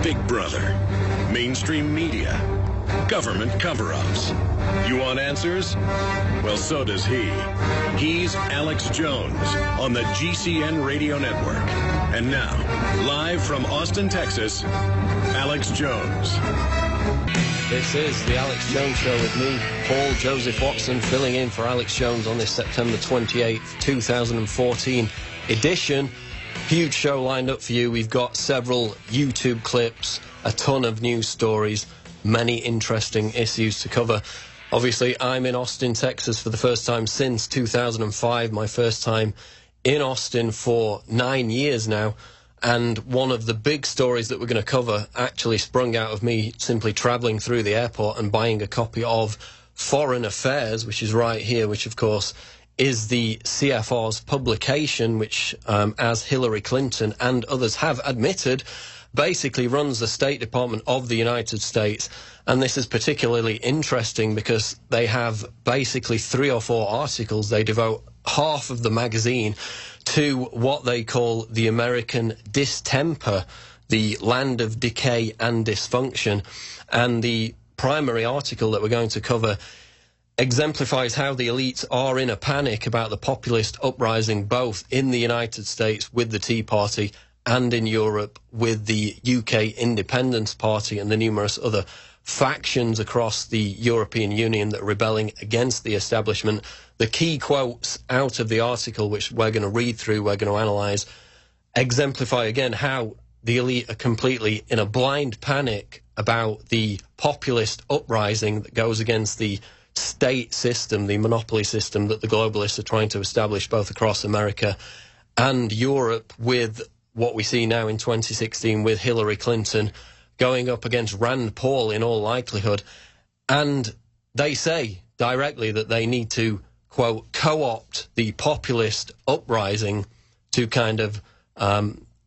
Big Brother, mainstream media, government cover-ups. You want answers? Well, so does he. He's Alex Jones on the GCN Radio Network. And now, live from Austin, Texas, Alex Jones. This is the Alex Jones Show with me, Paul Joseph Watson, filling in for Alex Jones on this September 28th, 2014 edition. Huge show lined up for you. We've got several YouTube clips, a ton of news stories, many interesting issues to cover. Obviously, I'm in Austin, Texas for the first time since 2005, my first time in Austin for 9 years now. And one of the big stories that we're going to cover actually sprung out of me simply travelling through the airport and buying a copy of Foreign Affairs, which is right here, which of course is the CFR's publication, which, as Hillary Clinton and others have admitted, basically runs the State Department of the United States. And this is particularly interesting because they have basically 3 or 4 articles. They devote half of the magazine to what they call the American distemper, the land of decay and dysfunction. And the primary article that we're going to cover exemplifies how the elites are in a panic about the populist uprising, both in the United States with the Tea Party and in Europe with the UK Independence Party and the numerous other factions across the European Union that are rebelling against the establishment. The key quotes out of the article, which we're going to read through, we're going to analyse, exemplify again how the elite are completely in a blind panic about the populist uprising that goes against the state system, the monopoly system that the globalists are trying to establish both across America and Europe, with what we see now in 2016 with Hillary Clinton going up against Rand Paul in all likelihood. And they say directly that they need to, quote, co-opt the populist uprising to kind of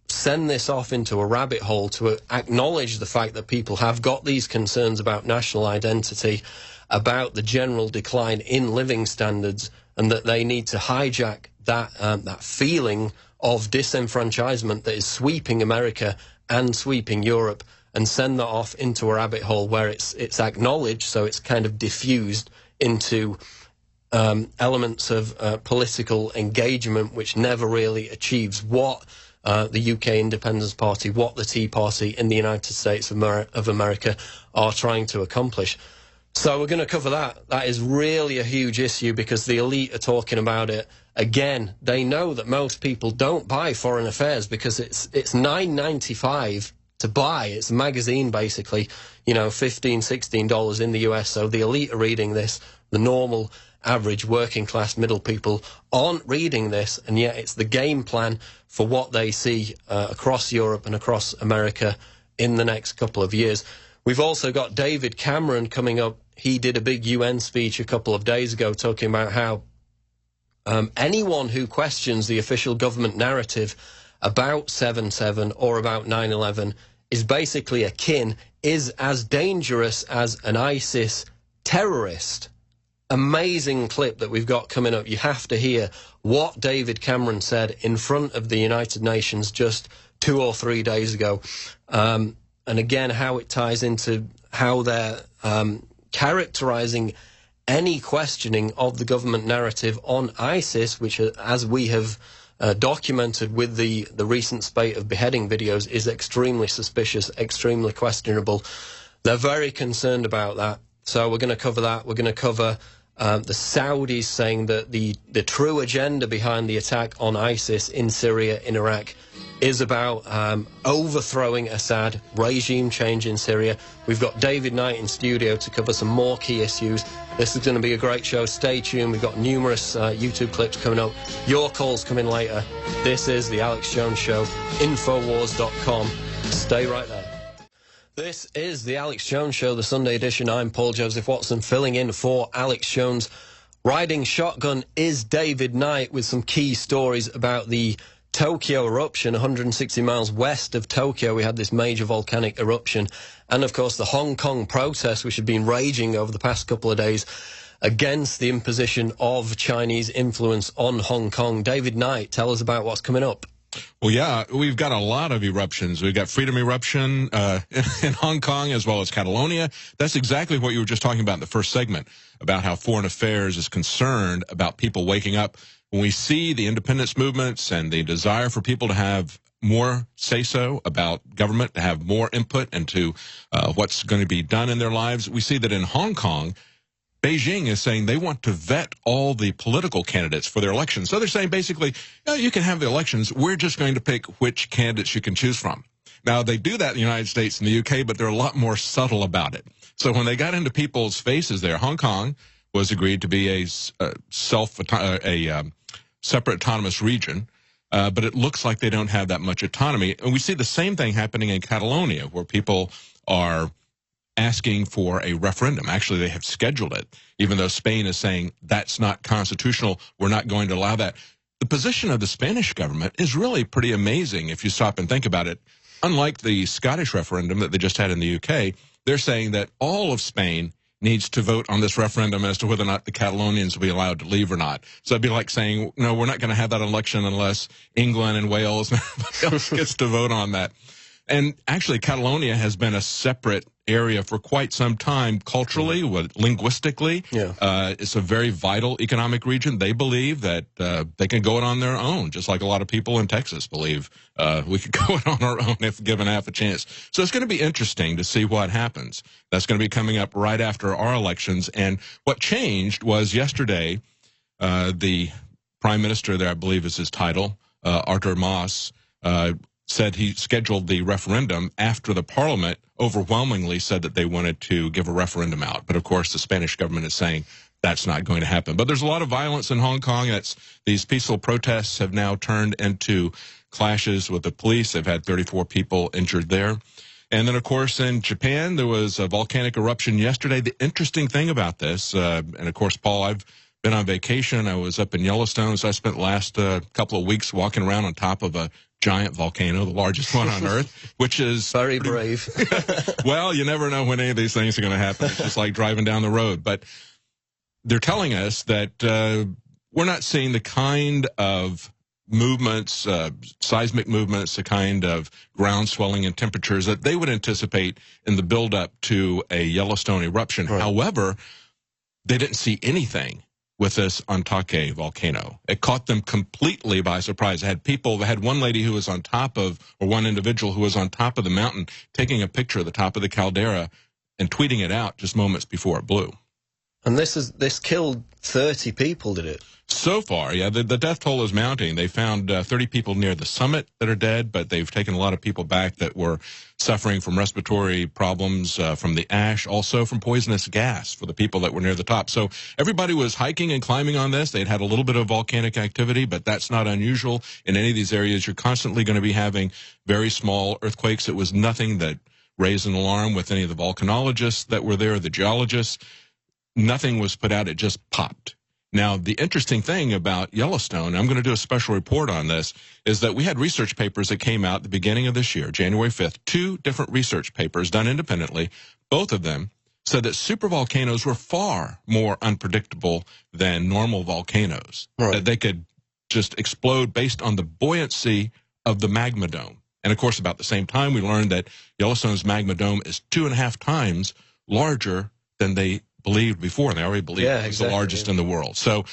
send this off into a rabbit hole, to acknowledge the fact that people have got these concerns about national identity, about the general decline in living standards, and that they need to hijack that that feeling of disenfranchisement that is sweeping America and sweeping Europe, and send that off into a rabbit hole where it's acknowledged, so it's kind of diffused into elements of political engagement which never really achieves what the UK Independence Party, what the Tea Party in the United States of America are trying to accomplish. So we're going to cover that. That is really a huge issue because the elite are talking about it. Again, they know that most people don't buy Foreign Affairs because it's $9.95 to buy. It's a magazine, basically, you know, $15, $16 in the US. So the elite are reading this. The normal, average, working class, middle people aren't reading this, and yet it's the game plan for what they see across Europe and across America in the next couple of years. We've also got David Cameron coming up. He did a big UN speech a couple of days ago talking about how anyone who questions the official government narrative about 7/7 or about 9/11 is basically is as dangerous as an ISIS terrorist. Amazing clip that we've got coming up. You have to hear what David Cameron said in front of the United Nations just 2 or 3 days ago. And again, how it ties into how they're characterizing any questioning of the government narrative on ISIS, which, as we have documented with the recent spate of beheading videos, is extremely suspicious, extremely questionable. They're very concerned about that. So we're going to cover that. We're going to cover the Saudis saying that the true agenda behind the attack on ISIS in Syria, in Iraq, is about overthrowing Assad, regime change in Syria. We've got David Knight in studio to cover some more key issues. This is going to be a great show. Stay tuned. We've got numerous YouTube clips coming up. Your calls coming later. This is the Alex Jones Show, Infowars.com. Stay right there. This is the Alex Jones Show, the Sunday edition. I'm Paul Joseph Watson, filling in for Alex Jones. Riding shotgun is David Knight with some key stories about the Tokyo eruption. 160 miles west of Tokyo, we had this major volcanic eruption. And, of course, the Hong Kong protests, which have been raging over the past couple of days against the imposition of Chinese influence on Hong Kong. David Knight, tell us about what's coming up. Well, yeah, we've got a lot of eruptions. We've got Freedom Eruption in Hong Kong as well as Catalonia. That's exactly what you were just talking about in the first segment, about how foreign affairs is concerned about people waking up. When we see the independence movements and the desire for people to have more say-so about government, to have more input into what's going to be done in their lives, we see that in Hong Kong, Beijing is saying they want to vet all the political candidates for their elections. So they're saying basically, you can have the elections. We're just going to pick which candidates you can choose from. Now, they do that in the United States and the UK, but they're a lot more subtle about it. So when they got into people's faces there, Hong Kong was agreed to be a separate autonomous region, but it looks like they don't have that much autonomy. And we see the same thing happening in Catalonia, where people are asking for a referendum. Actually, they have scheduled it, even though Spain is saying that's not constitutional. We're not going to allow that. The position of the Spanish government is really pretty amazing if you stop and think about it. Unlike the Scottish referendum that they just had in the UK, they're saying that all of Spain needs to vote on this referendum as to whether or not the Catalonians will be allowed to leave or not. So it'd be like saying, no, we're not going to have that election unless England and Wales and everybody else gets to vote on that. And actually, Catalonia has been a separate area for quite some time, culturally, linguistically. Yeah. It's a very vital economic region. They believe that they can go it on their own, just like a lot of people in Texas believe we could go it on our own if given half a chance. So it's going to be interesting to see what happens. That's going to be coming up right after our elections. And what changed was yesterday, the prime minister there, I believe is his title, Artur Mas, said he scheduled the referendum after the parliament overwhelmingly said that they wanted to give a referendum out. But, of course, the Spanish government is saying that's not going to happen. But there's a lot of violence in Hong Kong. These peaceful protests have now turned into clashes with the police. They've had 34 people injured there. And then, of course, in Japan, there was a volcanic eruption yesterday. The interesting thing about this, and, of course, Paul, I've been on vacation. I was up in Yellowstone, so I spent the last couple of weeks walking around on top of a giant volcano, the largest one on Earth, which is very brave. Well, you never know when any of these things are going to happen. It's just like driving down the road. But they're telling us that we're not seeing the kind of movements, seismic movements, the kind of ground swelling and temperatures that they would anticipate in the buildup to a Yellowstone eruption. Right. However, they didn't see anything with this Ontake volcano. It caught them completely by surprise. It had one lady who was on top of, or one individual who was on top of the mountain taking a picture of the top of the caldera and tweeting it out just moments before it blew. And this killed 30 people, did it? So far, yeah. The death toll is mounting. They found 30 people near the summit that are dead, but they've taken a lot of people back that were suffering from respiratory problems from the ash, also from poisonous gas for the people that were near the top. So everybody was hiking and climbing on this. They'd had a little bit of volcanic activity, but that's not unusual in any of these areas. You're constantly going to be having very small earthquakes. It was nothing that raised an alarm with any of the volcanologists that were there, the geologists. Nothing was put out. It just popped. Now, the interesting thing about Yellowstone, I'm going to do a special report on this, is that we had research papers that came out at the beginning of this year, January 5th, 2 different research papers done independently. Both of them said that supervolcanoes were far more unpredictable than normal volcanoes, right, that they could just explode based on the buoyancy of the magma dome. And, of course, about the same time, we learned that Yellowstone's magma dome is 2.5 times larger than they believed before, and they already believed it was the largest in the world. So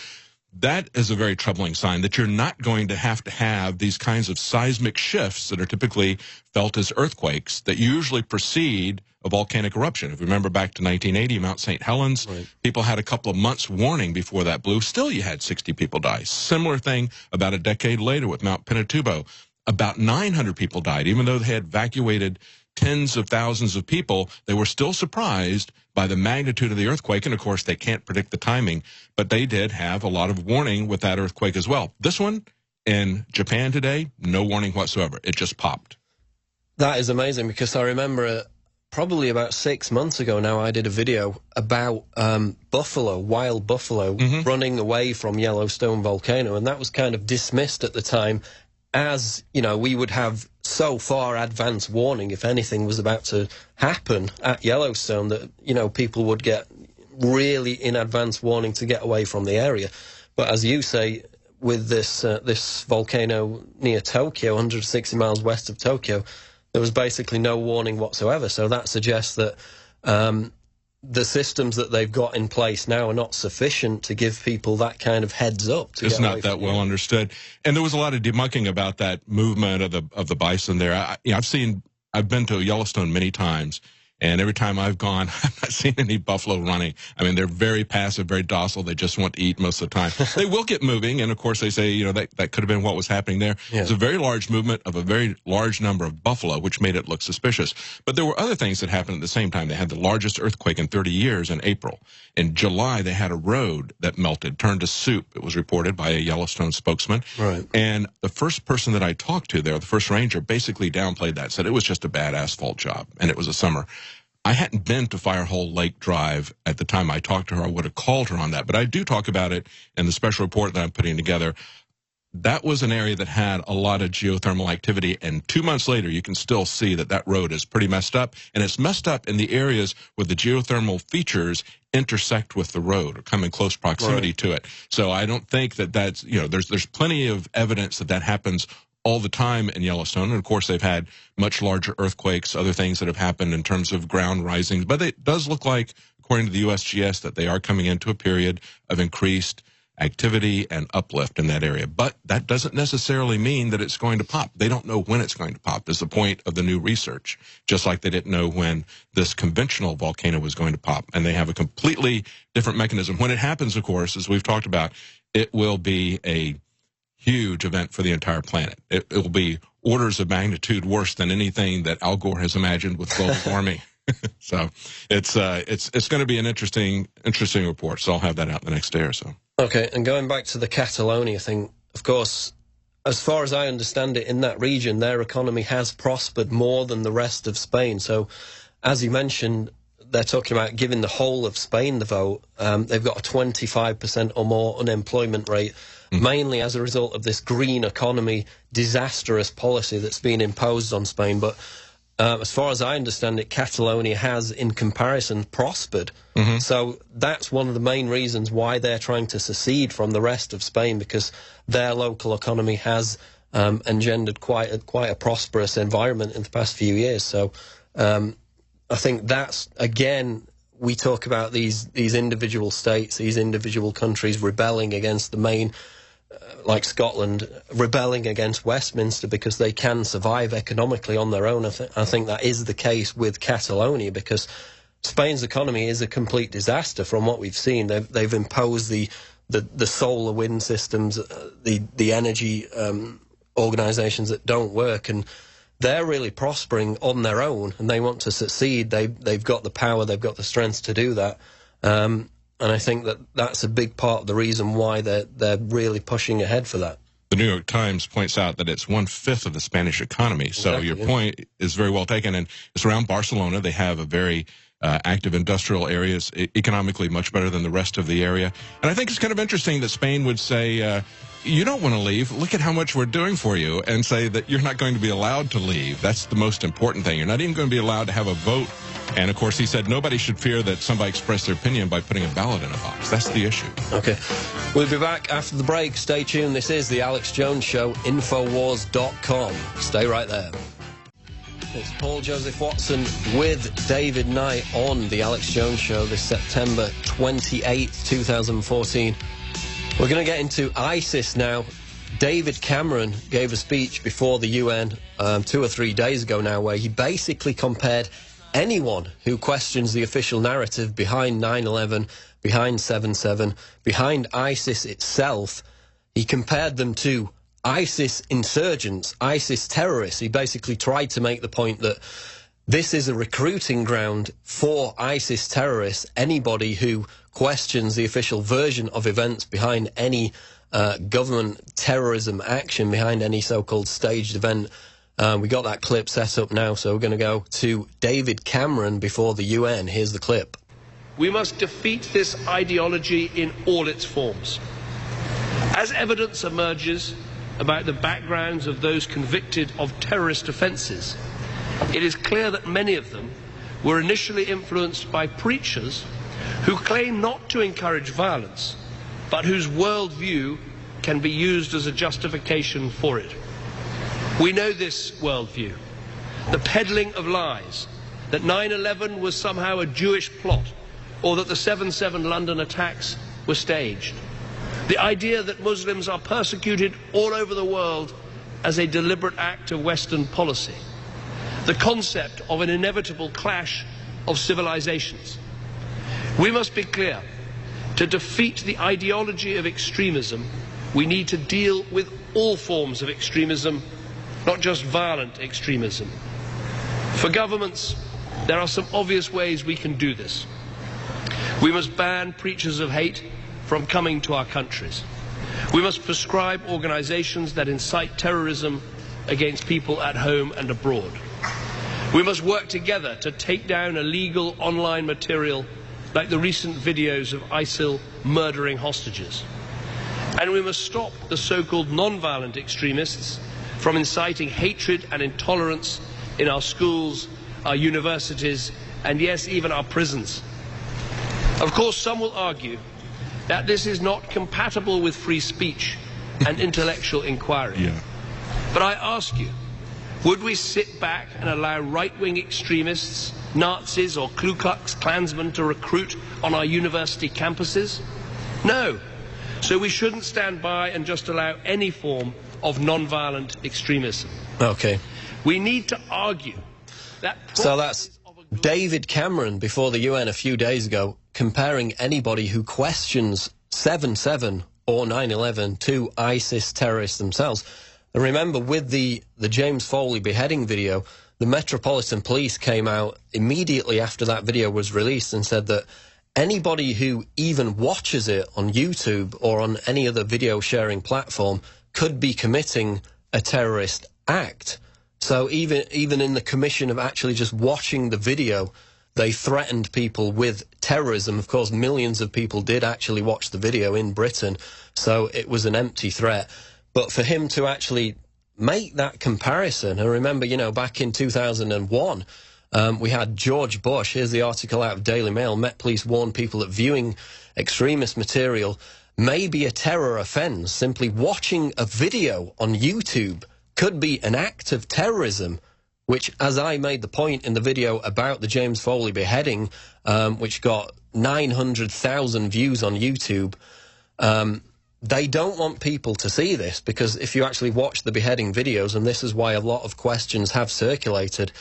that is a very troubling sign that you're not going to have these kinds of seismic shifts that are typically felt as earthquakes that usually precede a volcanic eruption. If you remember back to 1980, Mount St. Helens, right, people had a couple of months warning before that blew. Still, you had 60 people die. Similar thing about a decade later with Mount Pinatubo. About 900 people died. Even though they had evacuated tens of thousands of people, they were still surprised by the magnitude of the earthquake. And, of course, they can't predict the timing, but they did have a lot of warning with that earthquake as well. This one in Japan today, no warning whatsoever. It just popped. That is amazing, because I remember probably about 6 months ago now, I did a video about buffalo, wild buffalo, running away from Yellowstone volcano, and that was kind of dismissed at the time as, you know, we would have so far advance warning if anything was about to happen at Yellowstone that, you know, people would get really in advance warning to get away from the area. But as you say, with this volcano near Tokyo, 160 miles west of Tokyo, there was basically no warning whatsoever. So that suggests that the systems that they've got in place now are not sufficient to give people that kind of heads up. It's not that well understood. And there was a lot of debunking about that movement of the bison there. I've been to Yellowstone many times, and every time I've gone, I've not seen any buffalo running. I mean, they're very passive, very docile. They just want to eat most of the time. They will get moving, and of course they say, that could have been what was happening there. Yeah. It's a very large movement of a very large number of buffalo, which made it look suspicious. But there were other things that happened at the same time. They had the largest earthquake in 30 years in April. In July, they had a road that melted, turned to soup. It was reported by a Yellowstone spokesman. Right. And the first person that I talked to there, the first ranger, basically downplayed that, said it was just a bad asphalt job, and it was a summer. I hadn't been to Firehole Lake Drive at the time I talked to her. I would have called her on that. But I do talk about it in the special report that I'm putting together. That was an area that had a lot of geothermal activity. And 2 months later, you can still see that road is pretty messed up. And it's messed up in the areas where the geothermal features intersect with the road or come in close proximity to it. So I don't think that's, there's plenty of evidence that happens all the time in Yellowstone. And of course, they've had much larger earthquakes, other things that have happened in terms of ground risings. But it does look like, according to the USGS, that they are coming into a period of increased activity and uplift in that area. But that doesn't necessarily mean that it's going to pop. They don't know when it's going to pop. That's the point of the new research, just like they didn't know when this conventional volcano was going to pop. And they have a completely different mechanism. When it happens, of course, as we've talked about, it will be a huge event for the entire planet. It will be orders of magnitude worse than anything that Al Gore has imagined with global warming. So it's going to be an interesting report. So I'll have that out the next day or so. Okay, and going back to the Catalonia thing, of course, as far as I understand it, in that region, their economy has prospered more than the rest of Spain. So, as you mentioned, they're talking about giving the whole of Spain the vote. They've got a 25% or more unemployment rate, mainly as a result of this green economy, disastrous policy that's been imposed on Spain. But as far as I understand it, Catalonia has, in comparison, prospered. So that's one of the main reasons why they're trying to secede from the rest of Spain, because their local economy has engendered quite a prosperous environment in the past few years. So I think that's, again, we talk about these individual states, these individual countries rebelling against the main, like Scotland, rebelling against Westminster because they can survive economically on their own. I think that is the case with Catalonia, because Spain's economy is a complete disaster from what we've seen. They've imposed the solar wind systems, the energy organisations that don't work, and they're really prospering on their own, and they want to succeed. They've got the power, they've got the strength to do that. And I think that's a big part of the reason why they're really pushing ahead for that. The New York Times points out that it's 1/5 of the Spanish economy. So exactly, your point is very well taken. And it's around Barcelona. They have a very active industrial areas, economically much better than the rest of the area. And I think it's kind of interesting that Spain would say, you don't want to leave. Look at how much we're doing for you, and say that you're not going to be allowed to leave. That's the most important thing. You're not even going to be allowed to have a vote. And, of course, he said nobody should fear that somebody expressed their opinion by putting a ballot in a box. That's the issue. Okay. We'll be back after the break. Stay tuned. This is The Alex Jones Show, Infowars.com. Stay right there. It's Paul Joseph Watson with David Knight on The Alex Jones Show this September 28th, 2014. We're going to get into ISIS now. David Cameron gave a speech before the UN 2 or 3 days ago now, where he basically compared anyone who questions the official narrative behind 9/11, behind 7/7, behind ISIS itself. He compared them to ISIS insurgents, ISIS terrorists. He basically tried to make the point that this is a recruiting ground for ISIS terrorists. Anybody who questions the official version of events behind any government terrorism action, behind any so-called staged event. We got that clip set up now, so we're going to go to David Cameron before the UN. Here's the clip. We must defeat this ideology in all its forms. As evidence emerges about the backgrounds of those convicted of terrorist offences, it is clear that many of them were initially influenced by preachers who claim not to encourage violence, but whose worldview can be used as a justification for it. We know this worldview, the peddling of lies, that 9/11 was somehow a Jewish plot, or that the 7/7 London attacks were staged. The idea that Muslims are persecuted all over the world as a deliberate act of Western policy. The concept of an inevitable clash of civilizations. We must be clear, to defeat the ideology of extremism, we need to deal with all forms of extremism, not just violent extremism. For governments, there are some obvious ways we can do this. We must ban preachers of hate from coming to our countries. We must prescribe organizations that incite terrorism against people at home and abroad. We must work together to take down illegal online material like the recent videos of ISIL murdering hostages. And we must stop the so-called non-violent extremists from inciting hatred and intolerance in our schools, our universities, and yes, even our prisons. Of course, some will argue that this is not compatible with free speech and intellectual inquiry. Yeah. But I ask you, would we sit back and allow right-wing extremists, Nazis or Ku Klux Klansmen to recruit on our university campuses? No. So we shouldn't stand by and just allow any form of non-violent extremism. Okay. We need to argue that... So that's David Cameron before the UN a few days ago comparing anybody who questions 7/7 or 9/11 to ISIS terrorists themselves. And remember, with the James Foley beheading video, the Metropolitan Police came out immediately after that video was released and said that anybody who even watches it on YouTube or on any other video sharing platform could be committing a terrorist act. So even in the commission of actually just watching the video, they threatened people with terrorism. Of course, millions of people did actually watch the video in Britain, so it was an empty threat. But for him to actually make that comparison, and remember, you know, back in 2001, we had George Bush, here's the article out of Daily Mail, Met Police warn people that viewing extremist material may be a terror offence. Simply watching a video on YouTube could be an act of terrorism, which, as I made the point in the video about the James Foley beheading, which got 900,000 views on YouTube, they don't want people to see this, because if you actually watch the beheading videos, and this is why a lot of questions have circulated,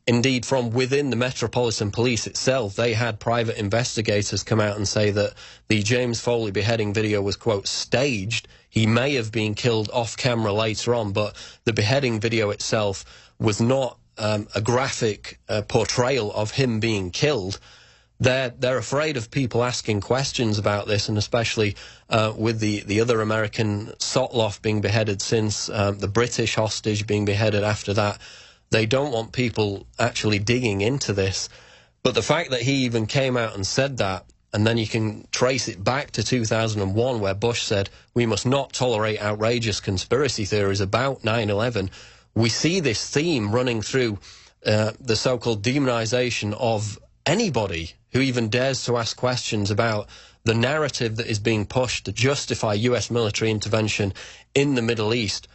indeed from within the Metropolitan Police itself, they had private investigators come out and say that the James Foley beheading video was, quote, staged. He may have been killed off camera later on, but the beheading video itself was not a graphic portrayal of him being killed. They're afraid of people asking questions about this, and especially with the other American Sotloff being beheaded since, the British hostage being beheaded after that. They don't want people actually digging into this. But the fact that he even came out and said that, and then you can trace it back to 2001, where Bush said, we must not tolerate outrageous conspiracy theories about 9/11. We see this theme running through the so-called demonization of anybody who even dares to ask questions about the narrative that is being pushed to justify US military intervention in the Middle East.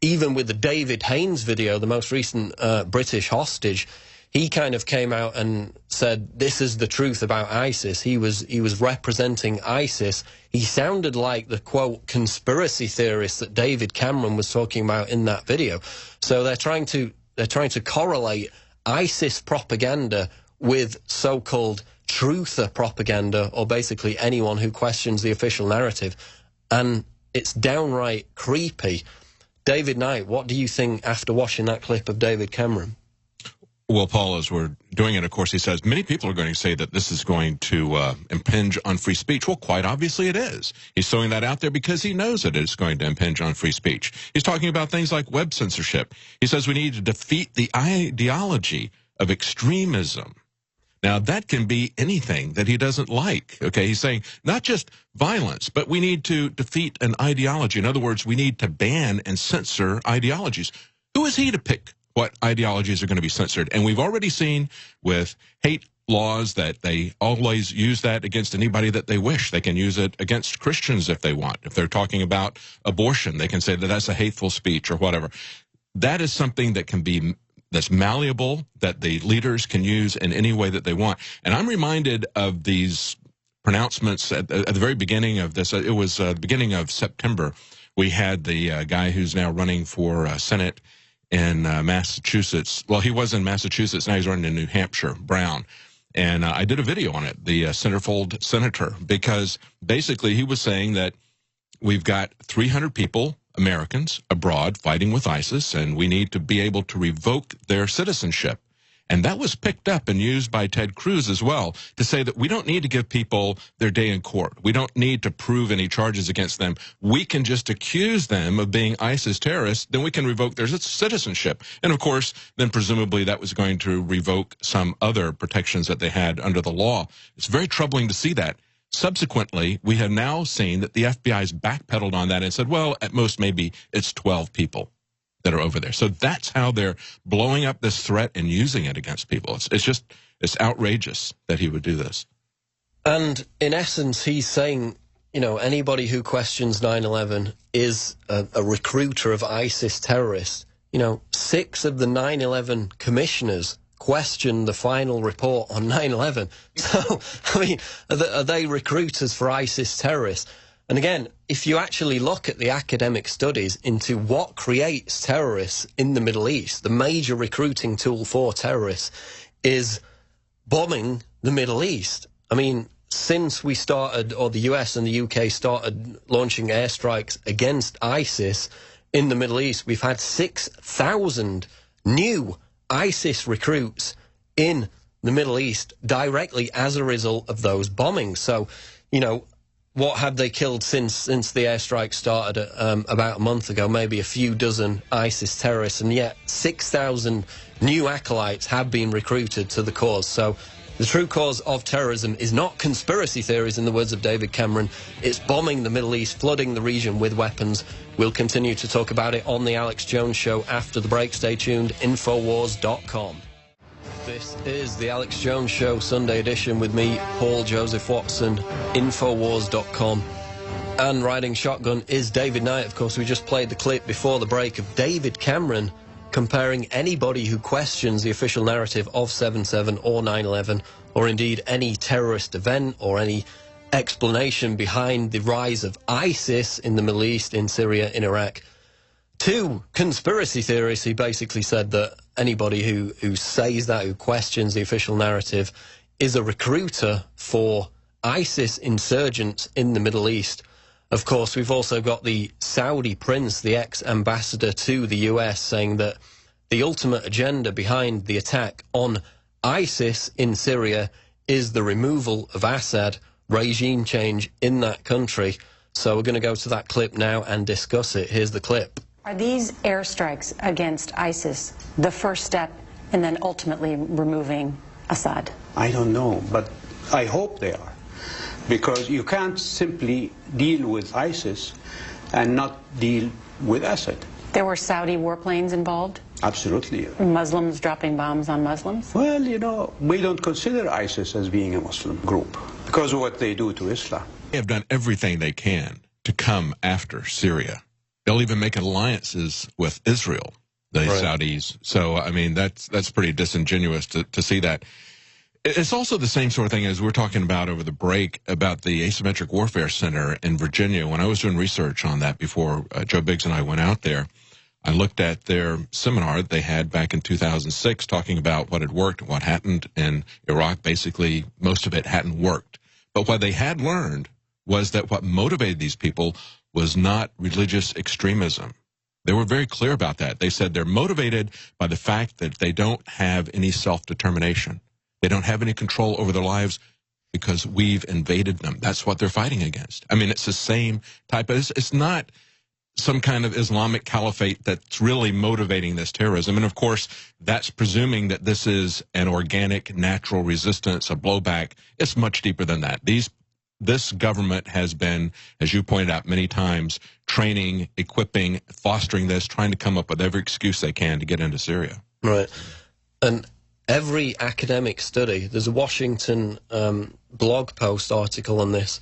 Even with the David Haines video, the most recent British hostage, he kind of came out and said, this is the truth about ISIS. He was representing ISIS. He sounded like the, quote, conspiracy theorist that David Cameron was talking about in that video. So they're trying to correlate ISIS propaganda with so-called truther propaganda, or basically anyone who questions the official narrative. And it's downright creepy. David Knight, what do you think after watching that clip of David Cameron? Well, Paul, as we're doing it, of course, he says many people are going to say that this is going to impinge on free speech. Well, quite obviously it is. He's throwing that out there because he knows that it's going to impinge on free speech. He's talking about things like web censorship. He says we need to defeat the ideology of extremism. Now, that can be anything that he doesn't like, okay? He's saying not just violence, but we need to defeat an ideology. In other words, we need to ban and censor ideologies. Who is he to pick what ideologies are going to be censored? And we've already seen with hate laws that they always use that against anybody that they wish. They can use it against Christians if they want. If they're talking about abortion, they can say that that's a hateful speech or whatever. That is something that can be, that's malleable, that the leaders can use in any way that they want. And I'm reminded of these pronouncements at the very beginning of this. It was the beginning of September. We had the guy who's now running for Senate in Massachusetts. Well, he was in Massachusetts. Now he's running in New Hampshire, Brown. And I did a video on it, the centerfold senator, because basically he was saying that we've got 300 people, Americans, abroad fighting with ISIS, and we need to be able to revoke their citizenship. And that was picked up and used by Ted Cruz as well to say that we don't need to give people their day in court. We don't need to prove any charges against them. We can just accuse them of being ISIS terrorists, then we can revoke their citizenship. And of course, then presumably that was going to revoke some other protections that they had under the law. It's very troubling to see that. Subsequently, we have now seen that the FBI's backpedaled on that and said, well, at most maybe it's 12 people that are over there. So that's how they're blowing up this threat and using it against people. It's outrageous that he would do this. And in essence, he's saying, you know, anybody who questions 9/11 is a recruiter of ISIS terrorists. You know, 6 of the 9/11 commissioners questioned the final report on 9/11. So, I mean, are they recruiters for ISIS terrorists? And again, if you actually look at the academic studies into what creates terrorists in the Middle East, the major recruiting tool for terrorists is bombing the Middle East. I mean, since we started, or the US and the UK started launching airstrikes against ISIS in the Middle East, we've had 6,000 new ISIS recruits in the Middle East directly as a result of those bombings. So, you know, what have they killed since the airstrike started about a month ago? Maybe a few dozen ISIS terrorists, and yet 6,000 new acolytes have been recruited to the cause. So the true cause of terrorism is not conspiracy theories, in the words of David Cameron. It's bombing the Middle East, flooding the region with weapons. We'll continue to talk about it on the Alex Jones Show after the break. Stay tuned, Infowars.com. This is the Alex Jones Show Sunday edition with me, Paul Joseph Watson, Infowars.com. And riding shotgun is David Knight. Of course, we just played the clip before the break of David Cameron comparing anybody who questions the official narrative of 7/7 or 9/11, or indeed any terrorist event or any explanation behind the rise of ISIS in the Middle East, in Syria, in Iraq, to conspiracy theorists. He basically said that anybody who says that, who questions the official narrative, is a recruiter for ISIS insurgents in the Middle East. Of course, we've also got the Saudi prince, the ex-ambassador to the US, saying that the ultimate agenda behind the attack on ISIS in Syria is the removal of Assad, regime change in that country. So we're going to go to that clip now and discuss it. Here's the clip. Are these airstrikes against ISIS the first step in then ultimately removing Assad? I don't know, but I hope they are. Because you can't simply deal with ISIS and not deal with Assad. There were Saudi warplanes involved? Absolutely. Muslims dropping bombs on Muslims? Well, you know, we don't consider ISIS as being a Muslim group because of what they do to Islam. They have done everything they can to come after Syria. They'll even make alliances with Israel, the Saudis. So, I mean, that's pretty disingenuous to see that. It's also the same sort of thing as we were talking about over the break about the Asymmetric Warfare Center in Virginia. When I was doing research on that before Joe Biggs and I went out there, I looked at their seminar that they had back in 2006 talking about what had worked and what hadn't in Iraq. Basically, most of it hadn't worked. But what they had learned was that what motivated these people was not religious extremism. They were very clear about that. They said they're motivated by the fact that they don't have any self-determination. They don't have any control over their lives because we've invaded them. That's what they're fighting against. I mean, it's the same type of, it's not some kind of Islamic caliphate that's really motivating this terrorism. And of course, that's presuming that this is an organic, natural resistance, a blowback. It's much deeper than that. This government has been, as you pointed out many times, training, equipping, fostering this, trying to come up with every excuse they can to get into Syria. Right. And every academic study, there's a Washington blog post article on this,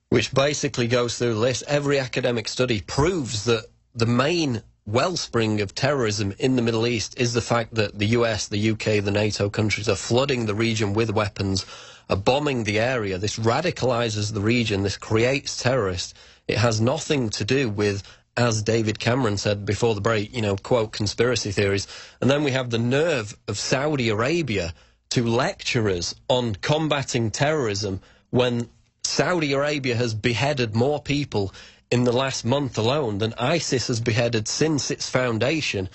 which basically goes through the list. Every academic study proves that the main wellspring of terrorism in the Middle East is the fact that the US, the UK, the NATO countries are flooding the region with weapons, are bombing the area. This radicalizes the region. This creates terrorists. It has nothing to do with, as David Cameron said before the break, you know, quote, conspiracy theories. And then we have the nerve of Saudi Arabia to lecture us on combating terrorism when Saudi Arabia has beheaded more people in the last month alone than ISIS has beheaded since its foundation.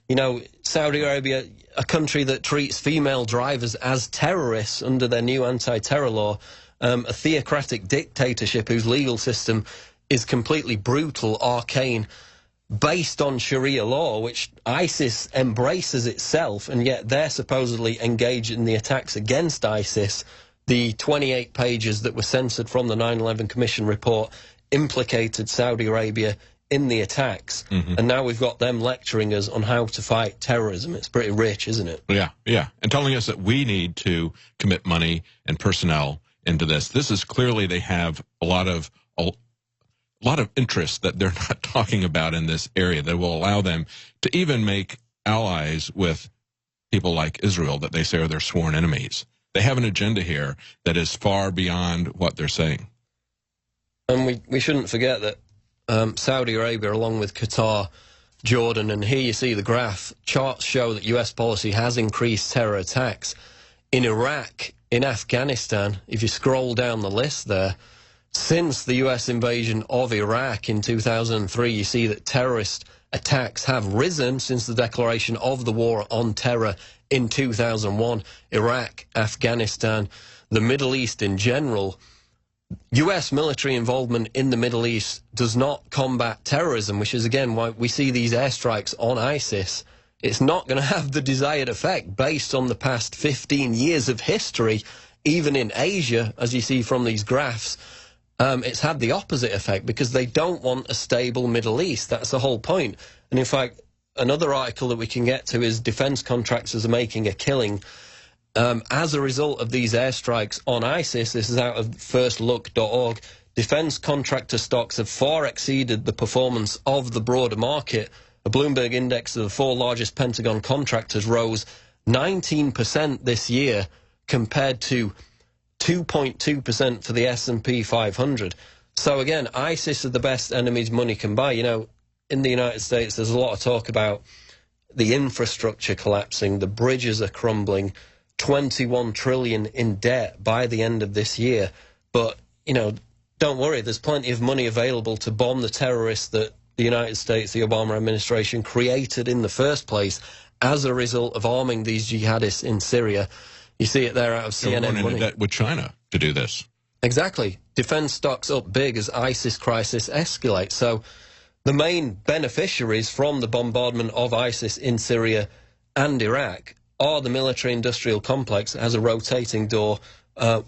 You know, Saudi Arabia, a country that treats female drivers as terrorists under their new anti-terror law, a theocratic dictatorship whose legal system is completely brutal, arcane, based on Sharia law, which ISIS embraces itself, and yet they're supposedly engaged in the attacks against ISIS. The 28 pages that were censored from the 9/11 Commission report implicated Saudi Arabia in the attacks, and now we've got them lecturing us on how to fight terrorism. It's pretty rich, isn't it? Yeah, yeah, and telling us that we need to commit money and personnel into this. This is clearly they have a lot of interest that they're not talking about in this area that will allow them to even make allies with people like Israel that they say are their sworn enemies. They have an agenda here that is far beyond what they're saying. And we shouldn't forget that Saudi Arabia, along with Qatar, Jordan, and here you see the graph, charts show that US policy has increased terror attacks. In Iraq, in Afghanistan, if you scroll down the list there, since the US invasion of Iraq in 2003, you see that terrorist attacks have risen since the declaration of the war on terror in 2001. Iraq, Afghanistan, the Middle East in general. US military involvement in the Middle East does not combat terrorism, which is again why we see these airstrikes on ISIS. It's not going to have the desired effect based on the past 15 years of history. Even in Asia, as you see from these graphs, it's had the opposite effect because they don't want a stable Middle East. That's the whole point. And in fact, another article that we can get to is defense contractors are making a killing as a result of these airstrikes on ISIS. This is out of firstlook.org. Defense contractor stocks have far exceeded the performance of the broader market. A Bloomberg index of the 4 largest Pentagon contractors rose 19% this year compared to 2.2% for the S&P 500. So again, ISIS are the best enemies money can buy. You know, in the United States, there's a lot of talk about the infrastructure collapsing, the bridges are crumbling, 21 trillion in debt by the end of this year. But, you know, don't worry, there's plenty of money available to bomb the terrorists that the United States, the Obama administration, created in the first place as a result of arming these jihadists in Syria. You see it there out of CNN money. In debt with China to do this. Exactly. Defense stocks up big as ISIS crisis escalates. So the main beneficiaries from the bombardment of ISIS in Syria and Iraq are the military-industrial complex that has a rotating door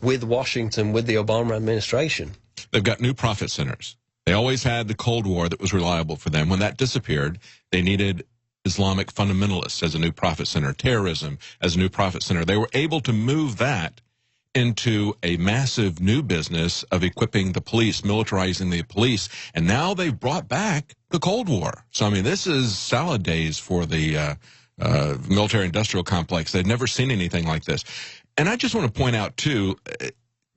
with Washington, with the Obama administration. They've got new profit centers. They always had the Cold War that was reliable for them. When that disappeared, they needed Islamic fundamentalists as a new profit center, terrorism as a new profit center. They were able to move that into a massive new business of equipping the police, militarizing the police, and now they've brought back the Cold War. So, I mean, this is salad days for the military-industrial complex. They've never seen anything like this. And I just want to point out, too,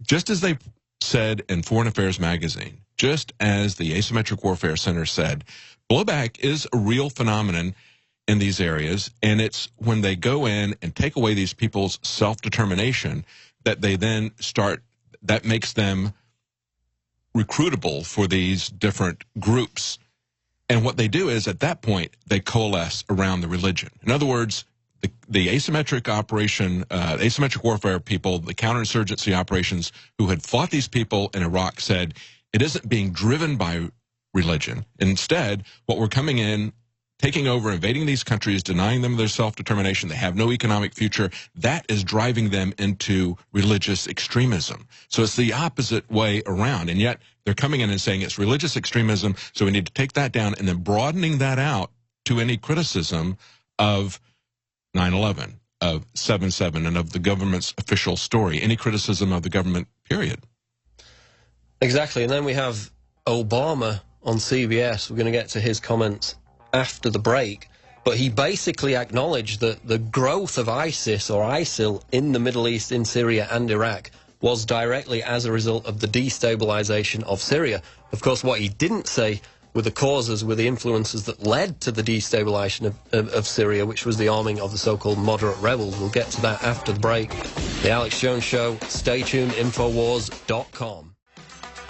just as they said in Foreign Affairs magazine, just as the Asymmetric Warfare Center said, blowback is a real phenomenon in these areas, and it's when they go in and take away these people's self-determination that they then start, that makes them recruitable for these different groups. And what they do is, at that point, they coalesce around the religion. In other words, the asymmetric operation, asymmetric warfare people, the counterinsurgency operations who had fought these people in Iraq said, it isn't being driven by religion. Instead, what we're coming in, taking over, invading these countries, denying them their self-determination, they have no economic future, that is driving them into religious extremism. So it's the opposite way around, and yet they're coming in and saying it's religious extremism, so we need to take that down, and then broadening that out to any criticism of 9/11, of 7/7 and of the government's official story, any criticism of the government, period. Exactly, and then we have Obama on CBS. We're going to get to his comments after the break, but he basically acknowledged that the growth of ISIS or ISIL in the Middle East, in Syria and Iraq, was directly as a result of the destabilization of Syria. Of course, what he didn't say were the causes, were the influences that led to the destabilization of Syria, which was the arming of the so-called moderate rebels. We'll get to that after the break. The Alex Jones Show. Stay tuned, Infowars.com.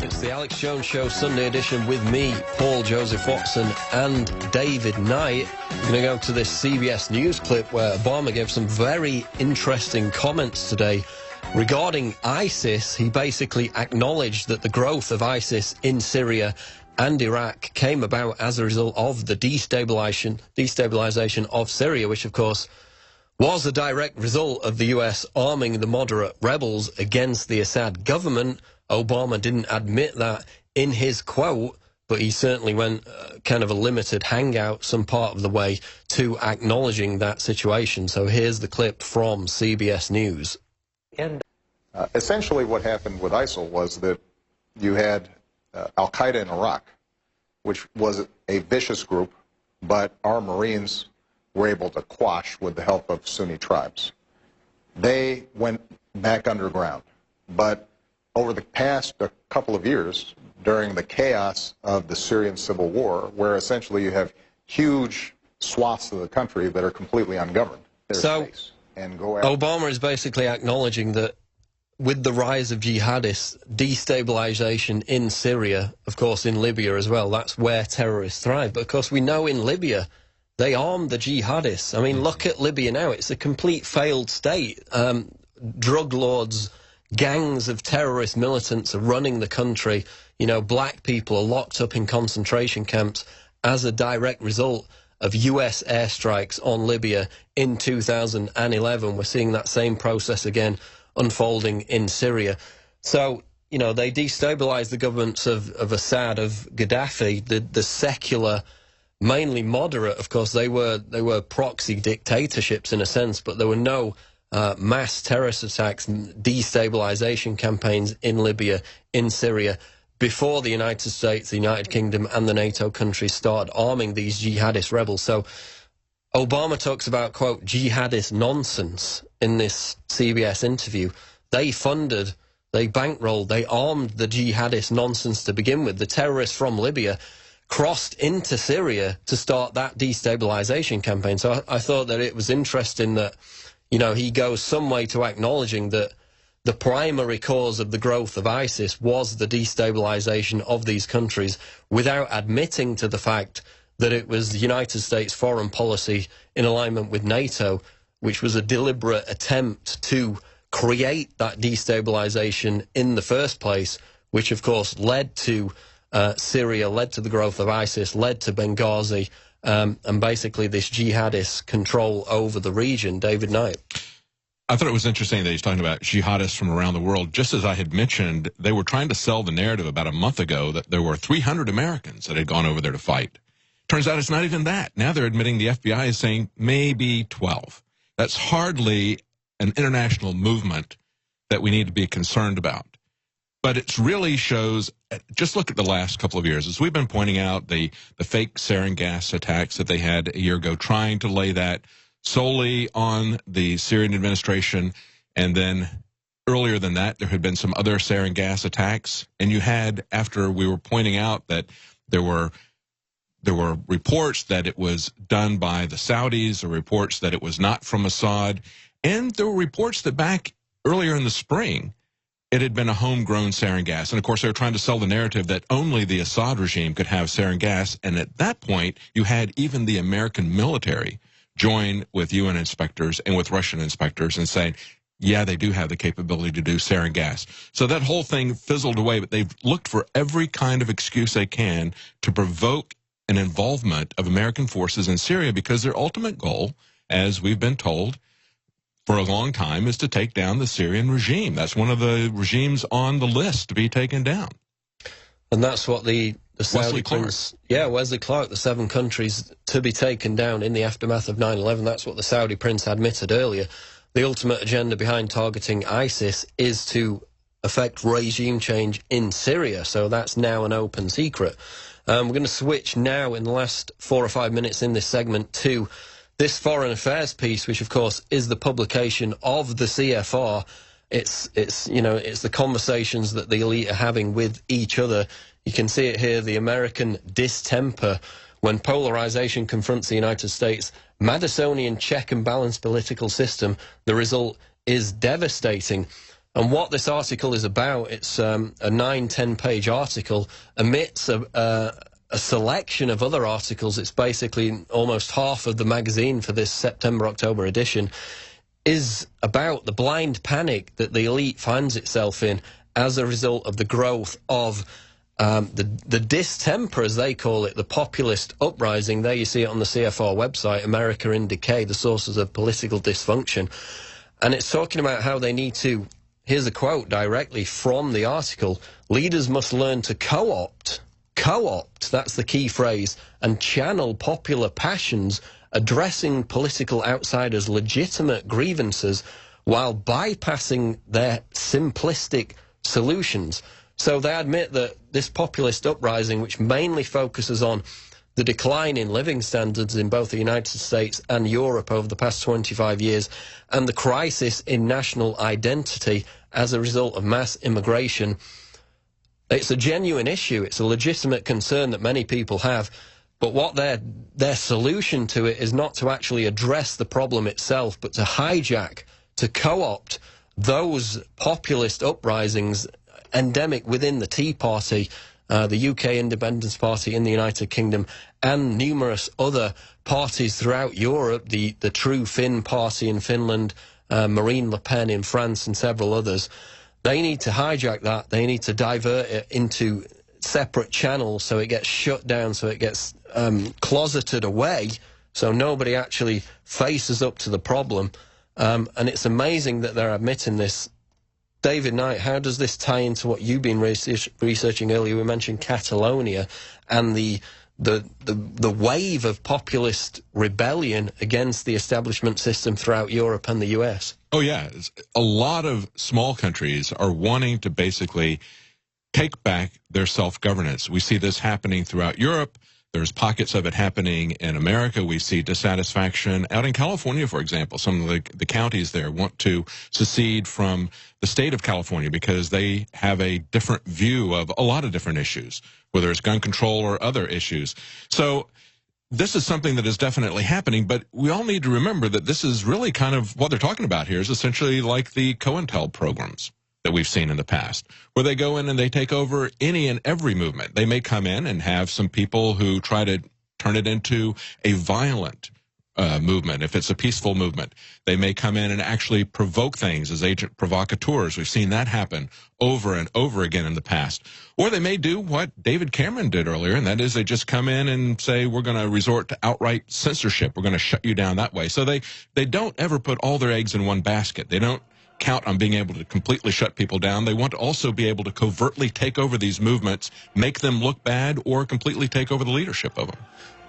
It's the Alex Jones Show Sunday edition with me, Paul Joseph Watson, and David Knight. We're going to go to this CBS News clip where Obama gave some very interesting comments today regarding ISIS. He basically acknowledged that the growth of ISIS in Syria and Iraq came about as a result of the destabilization of Syria, which of course was a direct result of the US arming the moderate rebels against the Assad government. Obama didn't admit that in his quote, but he certainly went kind of a limited hangout some part of the way to acknowledging that situation. So here's the clip from CBS News. Essentially what happened with ISIL was that you had Al-Qaeda in Iraq, which was a vicious group, but our Marines were able to quash with the help of Sunni tribes. They went back underground, but over the past couple of years, during the chaos of the Syrian civil war, where essentially you have huge swaths of the country that are completely ungoverned. So Obama is basically acknowledging that with the rise of jihadists, destabilization in Syria, of course in Libya as well, that's where terrorists thrive. But of course we know in Libya, they armed the jihadists. I mean, look at Libya now. It's a complete failed state. Drug lords, gangs of terrorist militants are running the country. You know, black people are locked up in concentration camps as a direct result of US airstrikes on Libya in 2011. We're seeing that same process again unfolding in Syria. So, you know, they destabilized the governments of Assad, of Gaddafi, the secular, mainly moderate, of course. They were proxy dictatorships in a sense, but there were no mass terrorist attacks, destabilization campaigns in Libya, in Syria, before the United States, the United Kingdom, and the NATO countries started arming these jihadist rebels. So Obama talks about, quote, jihadist nonsense in this CBS interview. They funded, they bankrolled, they armed the jihadist nonsense to begin with. The terrorists from Libya crossed into Syria to start that destabilization campaign. So I thought that it was interesting that, you know, he goes some way to acknowledging that the primary cause of the growth of ISIS was the destabilization of these countries, without admitting to the fact that it was the United States foreign policy in alignment with NATO, which was a deliberate attempt to create that destabilization in the first place, which of course led to Syria, led to the growth of ISIS, led to Benghazi, and basically this jihadist control over the region. David Knight. I thought it was interesting that he's talking about jihadists from around the world. Just as I had mentioned, they were trying to sell the narrative about a month ago that there were 300 Americans that had gone over there to fight. Turns out it's not even that. Now they're admitting the FBI is saying maybe 12. That's hardly an international movement that we need to be concerned about. But it really shows, just look at the last couple of years. As we've been pointing out, the fake sarin gas attacks that they had a year ago, trying to lay that solely on the Syrian administration. And then earlier than that, there had been some other sarin gas attacks. And you had, after we were pointing out that there were reports that it was done by the Saudis, or reports that it was not from Assad, and there were reports that back earlier in the spring, it had been a homegrown sarin gas. And of course, they were trying to sell the narrative that only the Assad regime could have sarin gas. And at that point, you had even the American military join with UN inspectors and with Russian inspectors and saying, yeah, they do have the capability to do sarin gas. So that whole thing fizzled away, but they've looked for every kind of excuse they can to provoke an involvement of American forces in Syria, because their ultimate goal, as we've been told for a long time, is to take down the Syrian regime. That's one of the regimes on the list to be taken down. And that's what the the Saudi Wesley Clark. prince, Wesley Clark, the 7 countries to be taken down in the aftermath of 9/11. That's what the Saudi prince admitted earlier. The ultimate agenda behind targeting ISIS is to affect regime change in Syria, so that's now an open secret. We're going to switch now in the last 4 or 5 minutes in this segment to this foreign affairs piece, which of course is the publication of the CFR. It's the conversations that the elite are having with each other. You can see it here, the American distemper when polarization confronts the United States Madisonian check and balance political system. The result is devastating. And what this article is about, it's a 9-10 page article, amidst a selection of other articles. It's basically almost half of the magazine for this September-October edition, is about the blind panic that the elite finds itself in as a result of the growth of the distemper, as they call it, the populist uprising. There you see it on the CFR website, America in Decay, the sources of political dysfunction. And it's talking about how they need to, here's a quote directly from the article, leaders must learn to co-opt, that's the key phrase, and channel popular passions, addressing political outsiders' legitimate grievances while bypassing their simplistic solutions. So they admit that this populist uprising, which mainly focuses on the decline in living standards in both the United States and Europe over the past 25 years, and the crisis in national identity as a result of mass immigration, it's a genuine issue. It's a legitimate concern that many people have. But what their solution to it is not to actually address the problem itself, but to hijack, to co-opt those populist uprisings endemic within the Tea Party, the UK Independence Party in the United Kingdom, and numerous other parties throughout Europe, the True Finn Party in Finland, Marine Le Pen in France, and several others. They need to hijack that. They need to divert it into separate channels so it gets shut down, so it gets closeted away, so nobody actually faces up to the problem. And it's amazing that they're admitting this. David Knight, how does this tie into what you've been researching earlier? We mentioned Catalonia and the wave of populist rebellion against the establishment system throughout Europe and the US. Oh, yeah. A lot of small countries are wanting to basically take back their self-governance. We see this happening throughout Europe. There's pockets of it happening in America. We see dissatisfaction out in California, for example. Some of the counties there want to secede from the state of California because they have a different view of a lot of different issues, whether it's gun control or other issues. So this is something that is definitely happening, but we all need to remember that this is really kind of what they're talking about here is essentially like the COINTEL programs that we've seen in the past, where they go in and they take over any and every movement. They may come in and have some people who try to turn it into a violent movement. If it's a peaceful movement, they may come in and actually provoke things as agent provocateurs. We've seen that happen over and over again in the past. Or they may do what David Cameron did earlier, and that is they just come in and say, we're going to resort to outright censorship. We're going to shut you down that way. So they don't ever put all their eggs in one basket. They don't count on being able to completely shut people down. They want to also be able to covertly take over these movements, make them look bad, or completely take over the leadership of them.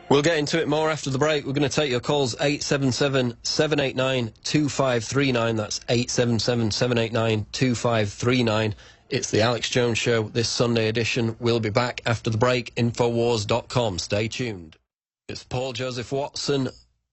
We'll get into it more after the break. We're going to take your calls, 877-789-2539. That's 877-789-2539. It's the Alex Jones Show, this Sunday edition. We'll be back after the break, Infowars.com. Stay tuned. It's Paul Joseph Watson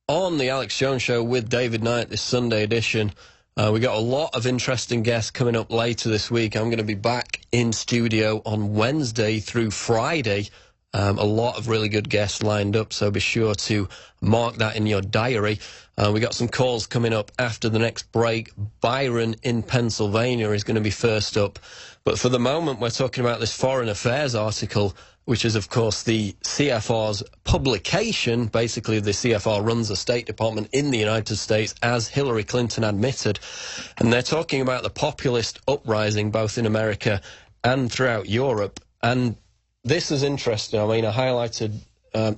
on the Alex Jones Show with David Knight, this Sunday edition. We got a lot of interesting guests coming up later this week. I'm going to be back in studio on Wednesday through Friday. A lot of really good guests lined up, so be sure to mark that in your diary. We got some calls coming up after the next break. Byron in Pennsylvania is going to be first up. But for the moment, we're talking about this Foreign Affairs article, which is, of course, the CFR's publication. Basically, the CFR runs the State Department in the United States, as Hillary Clinton admitted. And they're talking about the populist uprising, both in America and throughout Europe. And this is interesting. I mean, I highlighted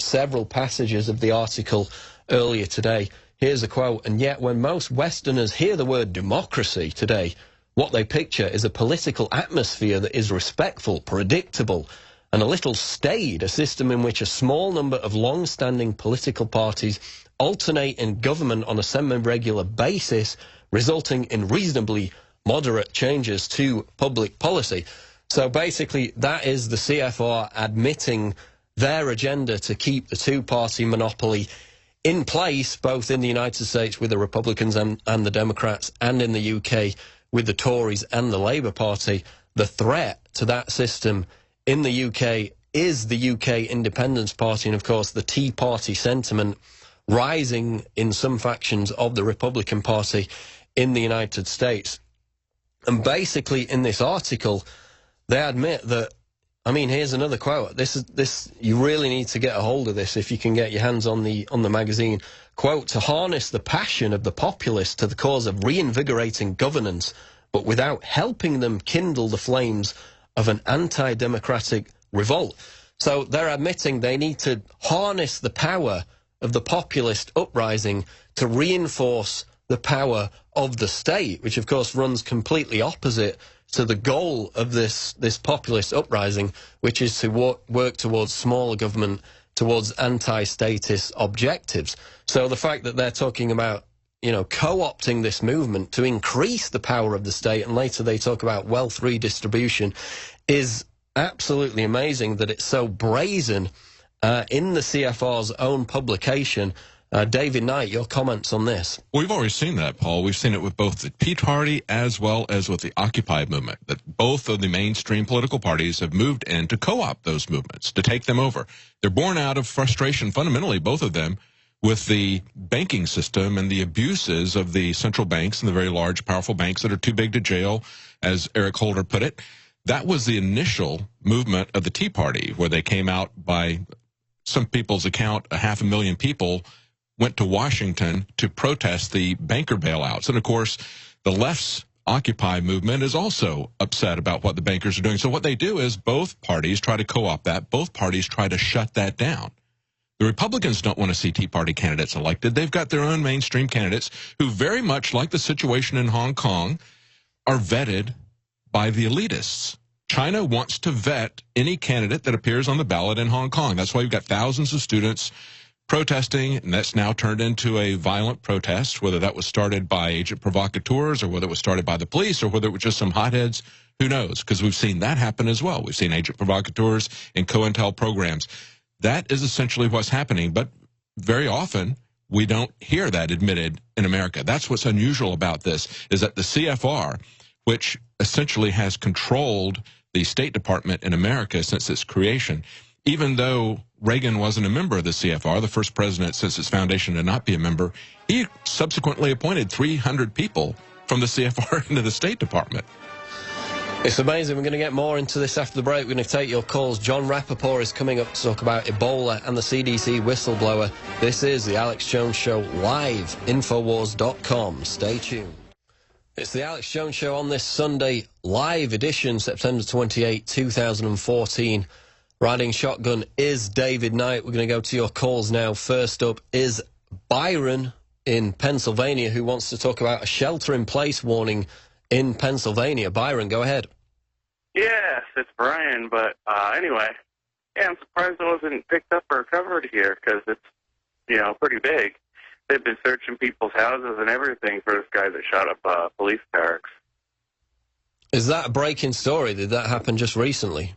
several passages of the article earlier today. Here's a quote. And yet, when most Westerners hear the word democracy today, what they picture is a political atmosphere that is respectful, predictable, and a little staid, a system in which a small number of long-standing political parties alternate in government on a semi-regular basis, resulting in reasonably moderate changes to public policy. So basically, that is the CFR admitting their agenda to keep the two-party monopoly in place, both in the United States with the Republicans and the Democrats, and in the UK with the Tories and the Labour Party. The threat to that system in the UK is the UK Independence Party, and of course the Tea Party sentiment rising in some factions of the Republican Party in the United States. And basically in this article, they admit that, I mean, here's another quote. This you really need to get a hold of this if you can get your hands on the magazine. Quote, "To harness the passion of the populace to the cause of reinvigorating governance, but without helping them kindle the flames of an anti-democratic revolt." So they're admitting they need to harness the power of the populist uprising to reinforce the power of the state, which of course runs completely opposite to the goal of this populist uprising, which is to work towards smaller government, towards anti-statist objectives. So the fact that they're talking about, you know, co-opting this movement to increase the power of the state, and later they talk about wealth redistribution, is absolutely amazing that it's so brazen in the CFR's own publication. David Knight, your comments on this? We've already seen that, Paul. We've seen it with both the Tea Party as well as with the Occupy movement, that both of the mainstream political parties have moved in to co-opt those movements, to take them over. They're born out of frustration, fundamentally, both of them, with the banking system and the abuses of the central banks and the very large, powerful banks that are too big to jail, as Eric Holder put it. That was the initial movement of the Tea Party, where they came out, by some people's account, 500,000 people went to Washington to protest the banker bailouts. And of course, the left's Occupy movement is also upset about what the bankers are doing. So what they do is both parties try to co-opt that. Both parties try to shut that down. The Republicans don't want to see Tea Party candidates elected. They've got their own mainstream candidates who, very much like the situation in Hong Kong, are vetted by the elitists. China wants to vet any candidate that appears on the ballot in Hong Kong. That's why you've got thousands of students protesting, and that's now turned into a violent protest, whether that was started by agent provocateurs or whether it was started by the police or whether it was just some hotheads, who knows? Because we've seen that happen as well. We've seen agent provocateurs in COINTEL programs. That is essentially what's happening, but very often we don't hear that admitted in America. That's what's unusual about this, is that the CFR, which essentially has controlled the State Department in America since its creation, even though Reagan wasn't a member of the CFR, the first president since its foundation to not be a member, he subsequently appointed 300 people from the CFR into the State Department. It's amazing. We're going to get more into this after the break. We're going to take your calls. John Rappoport is coming up to talk about Ebola and the CDC whistleblower. This is the Alex Jones Show live, Infowars.com. Stay tuned. It's the Alex Jones Show on this Sunday, live edition, September 28, 2014. Riding shotgun is David Knight. We're going to go to your calls now. First up is Byron in Pennsylvania, who wants to talk about a shelter-in-place warning in Pennsylvania. Byron, go ahead. Yes, it's Brian, but anyway, yeah, I'm surprised it wasn't picked up or covered here, because it's, you know, pretty big. They've been searching people's houses and everything for this guy that shot up police barracks. Is that a breaking story? Did that happen just recently?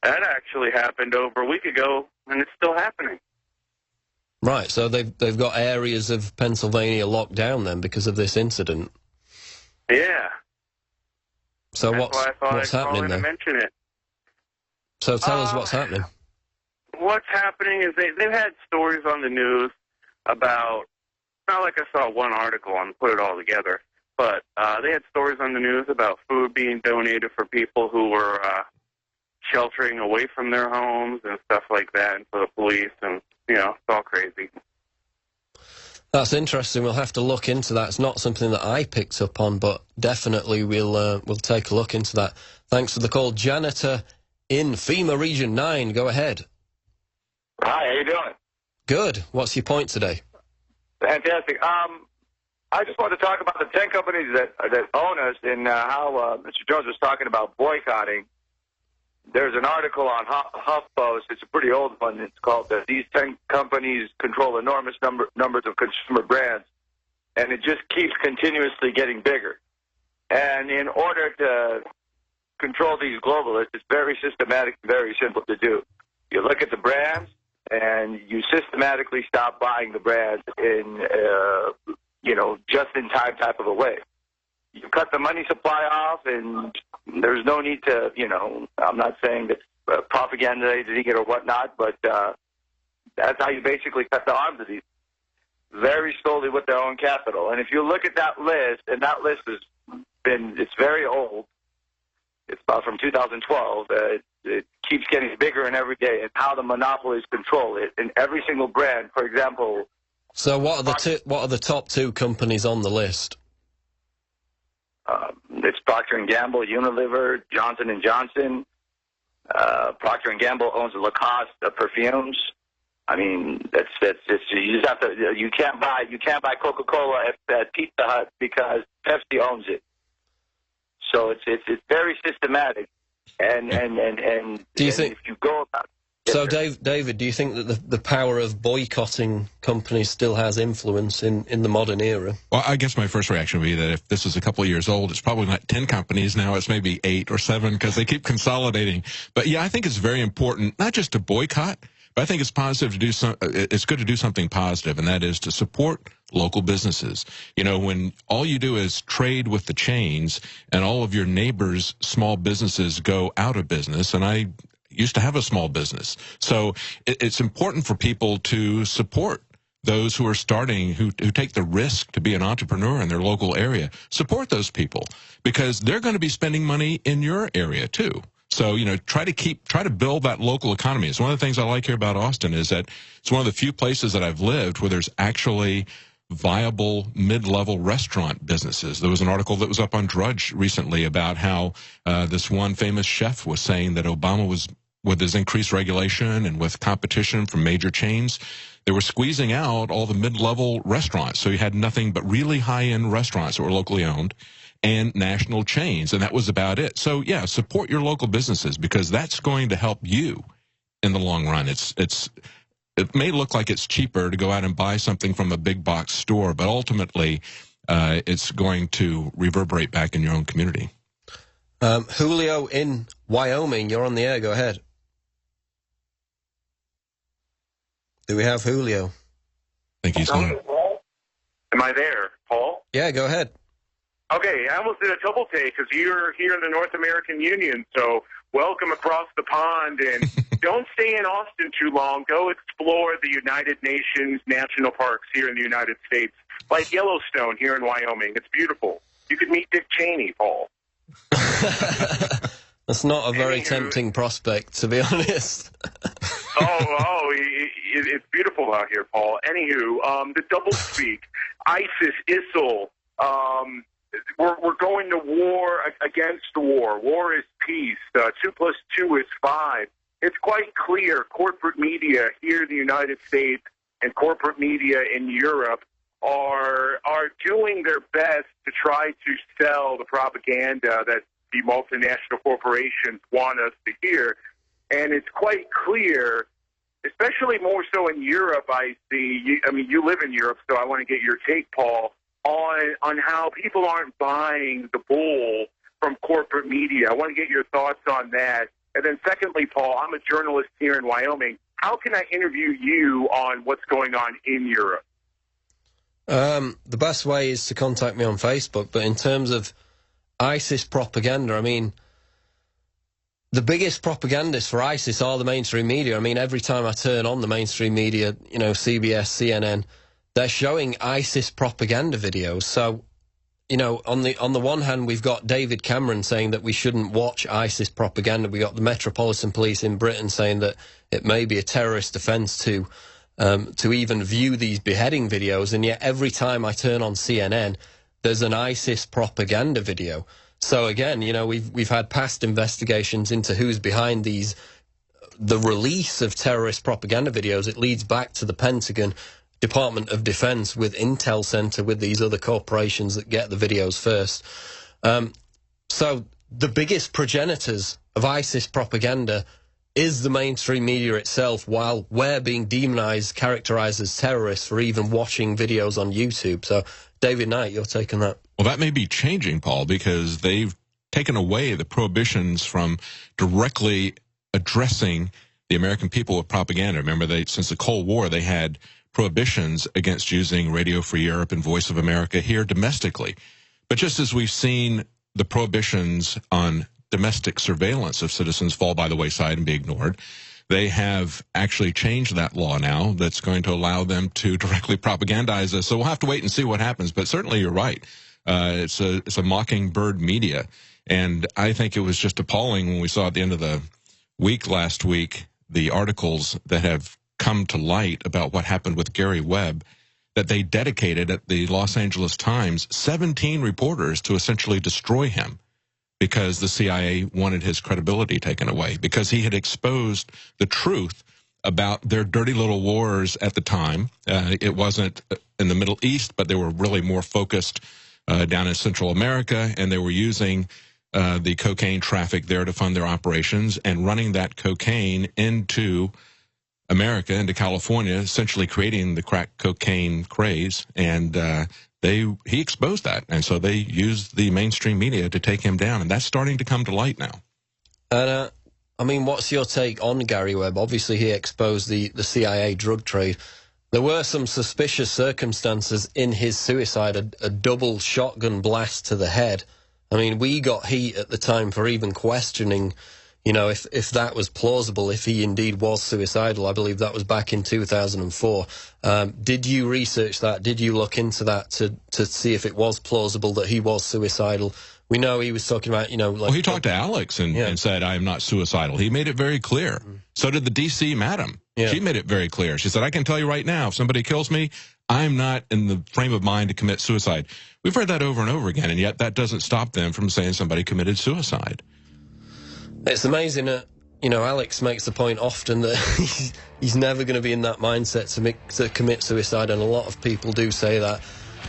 That actually happened over a week ago, and it's still happening. Right, so they've got areas of Pennsylvania locked down then because of this incident. Yeah. So what's happening there? Mention it. So tell us what's happening. What's happening is they've had stories on the news about, not like I saw one article and put it all together, but they had stories on the news about food being donated for people who were sheltering away from their homes and stuff like that, and for the police, and, you know, it's all crazy. That's interesting. We'll have to look into that. It's not something that I picked up on, but definitely we'll take a look into that. Thanks for the call. Janitor in FEMA Region 9, go ahead. Hi, how you doing? Good. What's your point today? Fantastic. I just wanted to talk about the 10 companies that own us, and how Mr. Jones was talking about boycotting. there's an article on HuffPost. It's a pretty old one. It's called "These 10 Companies Control Enormous Numbers of Consumer Brands," and it just keeps continuously getting bigger. And in order to control these globalists, it's very systematic, very simple to do. You look at the brands, and you systematically stop buying the brands in, just-in-time type of a way. You cut the money supply off, and there's no need to, I'm not saying that propagandizing it or whatnot, but that's how you basically cut the arms of these. Very slowly with their own capital. And if you look at that list, and that list it's very old. It's about from 2012. It keeps getting bigger and every day, and how the monopolies control it in every single brand. For example. So what are the top 2 companies on the list? It's Procter & Gamble, Unilever, Johnson & Johnson. Procter & Gamble owns Lacoste perfumes. I mean, you just have to. You can't buy Coca-Cola at Pizza Hut because Pepsi owns it. So it's very systematic, and do you think, if you go about it, so David, do you think that the power of boycotting companies still has influence in the modern era? Well, I guess my first reaction would be that if this is a couple of years old, it's probably not 10 companies now, it's maybe 8 or 7 because they keep consolidating. But yeah, I think it's very important not just to boycott, but I think it's positive to do it's good to do something positive, and that is to support local businesses. When all you do is trade with the chains and all of your neighbors' small businesses go out of business, and I used to have a small business. So it's important for people to support those who are starting, who take the risk to be an entrepreneur in their local area. Support those people because they're going to be spending money in your area too. So, try to build that local economy. It's one of the things I like here about Austin is that it's one of the few places that I've lived where there's actually viable mid-level restaurant businesses. There was an article that was up on Drudge recently about how this one famous chef was saying that Obama was, with his increased regulation and with competition from major chains, they were squeezing out all the mid-level restaurants. So you had nothing but really high-end restaurants that were locally owned and national chains, and that was about it. So, yeah, support your local businesses because that's going to help you in the long run. It may look like it's cheaper to go out and buy something from a big box store, but ultimately it's going to reverberate back in your own community. Julio in Wyoming, you're on the air. Go ahead. Do we have Julio? I think he's on. Am I there, Paul? Yeah, go ahead. Okay, I almost did a double take because you're here in the North American Union, so welcome across the pond, and don't stay in Austin too long. Go explore the United Nations national parks here in the United States, like Yellowstone here in Wyoming. It's beautiful. You could meet Dick Cheney, Paul. That's not a very tempting prospect, to be honest. It's beautiful out here, Paul. Anywho, the doublespeak, ISIS, ISIL, we're going to war against war. War is peace. 2 + 2 is 5. It's quite clear corporate media here in the United States and corporate media in Europe are doing their best to try to sell the propaganda that the multinational corporations want us to hear. And it's quite clear, especially more so in Europe, I see. You live in Europe, so I want to get your take, Paul, on how people aren't buying the bull from corporate media. I want to get your thoughts on that. And then secondly, Paul, I'm a journalist here in Wyoming. How can I interview you on what's going on in Europe? The best way is to contact me on Facebook, but in terms of ISIS propaganda, the biggest propagandists for ISIS are the mainstream media. Every time I turn on the mainstream media, CBS, CNN, they're showing ISIS propaganda videos. So, on the one hand, we've got David Cameron saying that we shouldn't watch ISIS propaganda. We got the Metropolitan Police in Britain saying that it may be a terrorist offence to even view these beheading videos. And yet every time I turn on CNN, there's an ISIS propaganda video. So again, we've had past investigations into who's behind the release of terrorist propaganda videos. It leads back to the Pentagon, Department of Defense with Intel Center, with these other corporations that get the videos first. So the biggest progenitors of ISIS propaganda is the mainstream media itself, while we're being demonized, characterized as terrorists for even watching videos on YouTube. So, David Knight, your take on that? Well, that may be changing, Paul, because they've taken away the prohibitions from directly addressing the American people with propaganda. Remember, since the Cold War, they had prohibitions against using Radio Free Europe and Voice of America here domestically. But just as we've seen the prohibitions on domestic surveillance of citizens fall by the wayside and be ignored, they have actually changed that law now that's going to allow them to directly propagandize us. So we'll have to wait and see what happens. But certainly you're right. It's a mockingbird media. And I think it was just appalling when we saw at the end of the week last week the articles that have come to light about what happened with Gary Webb, that they dedicated at the Los Angeles Times 17 reporters to essentially destroy him because the CIA wanted his credibility taken away, because he had exposed the truth about their dirty little wars at the time. It wasn't in the Middle East, but they were really more focused down in Central America, and they were using the cocaine traffic there to fund their operations and running that cocaine into America, into California, essentially creating the crack cocaine craze. And he exposed that. And so they used the mainstream media to take him down. And that's starting to come to light now. And, I mean, what's your take on Gary Webb? Obviously, he exposed the CIA drug trade. There were some suspicious circumstances in his suicide, a double shotgun blast to the head. I mean, we got heat at the time for even questioning, you know, if that was plausible, if he indeed was suicidal. I believe that was back in 2004. Did you research that? Did you look into that to see if it was plausible that he was suicidal? We know he was talking about, you know... Well, he talked to Alex and said, I am not suicidal. He made it very clear. So did the D.C. madam. Yeah. She made it very clear. She said, I can tell you right now, if somebody kills me, I'm not in the frame of mind to commit suicide. We've heard that over and over again, and yet that doesn't stop them from saying somebody committed suicide. It's amazing that, you know, Alex makes the point often that he's never going to be in that mindset to commit suicide, and a lot of people do say that.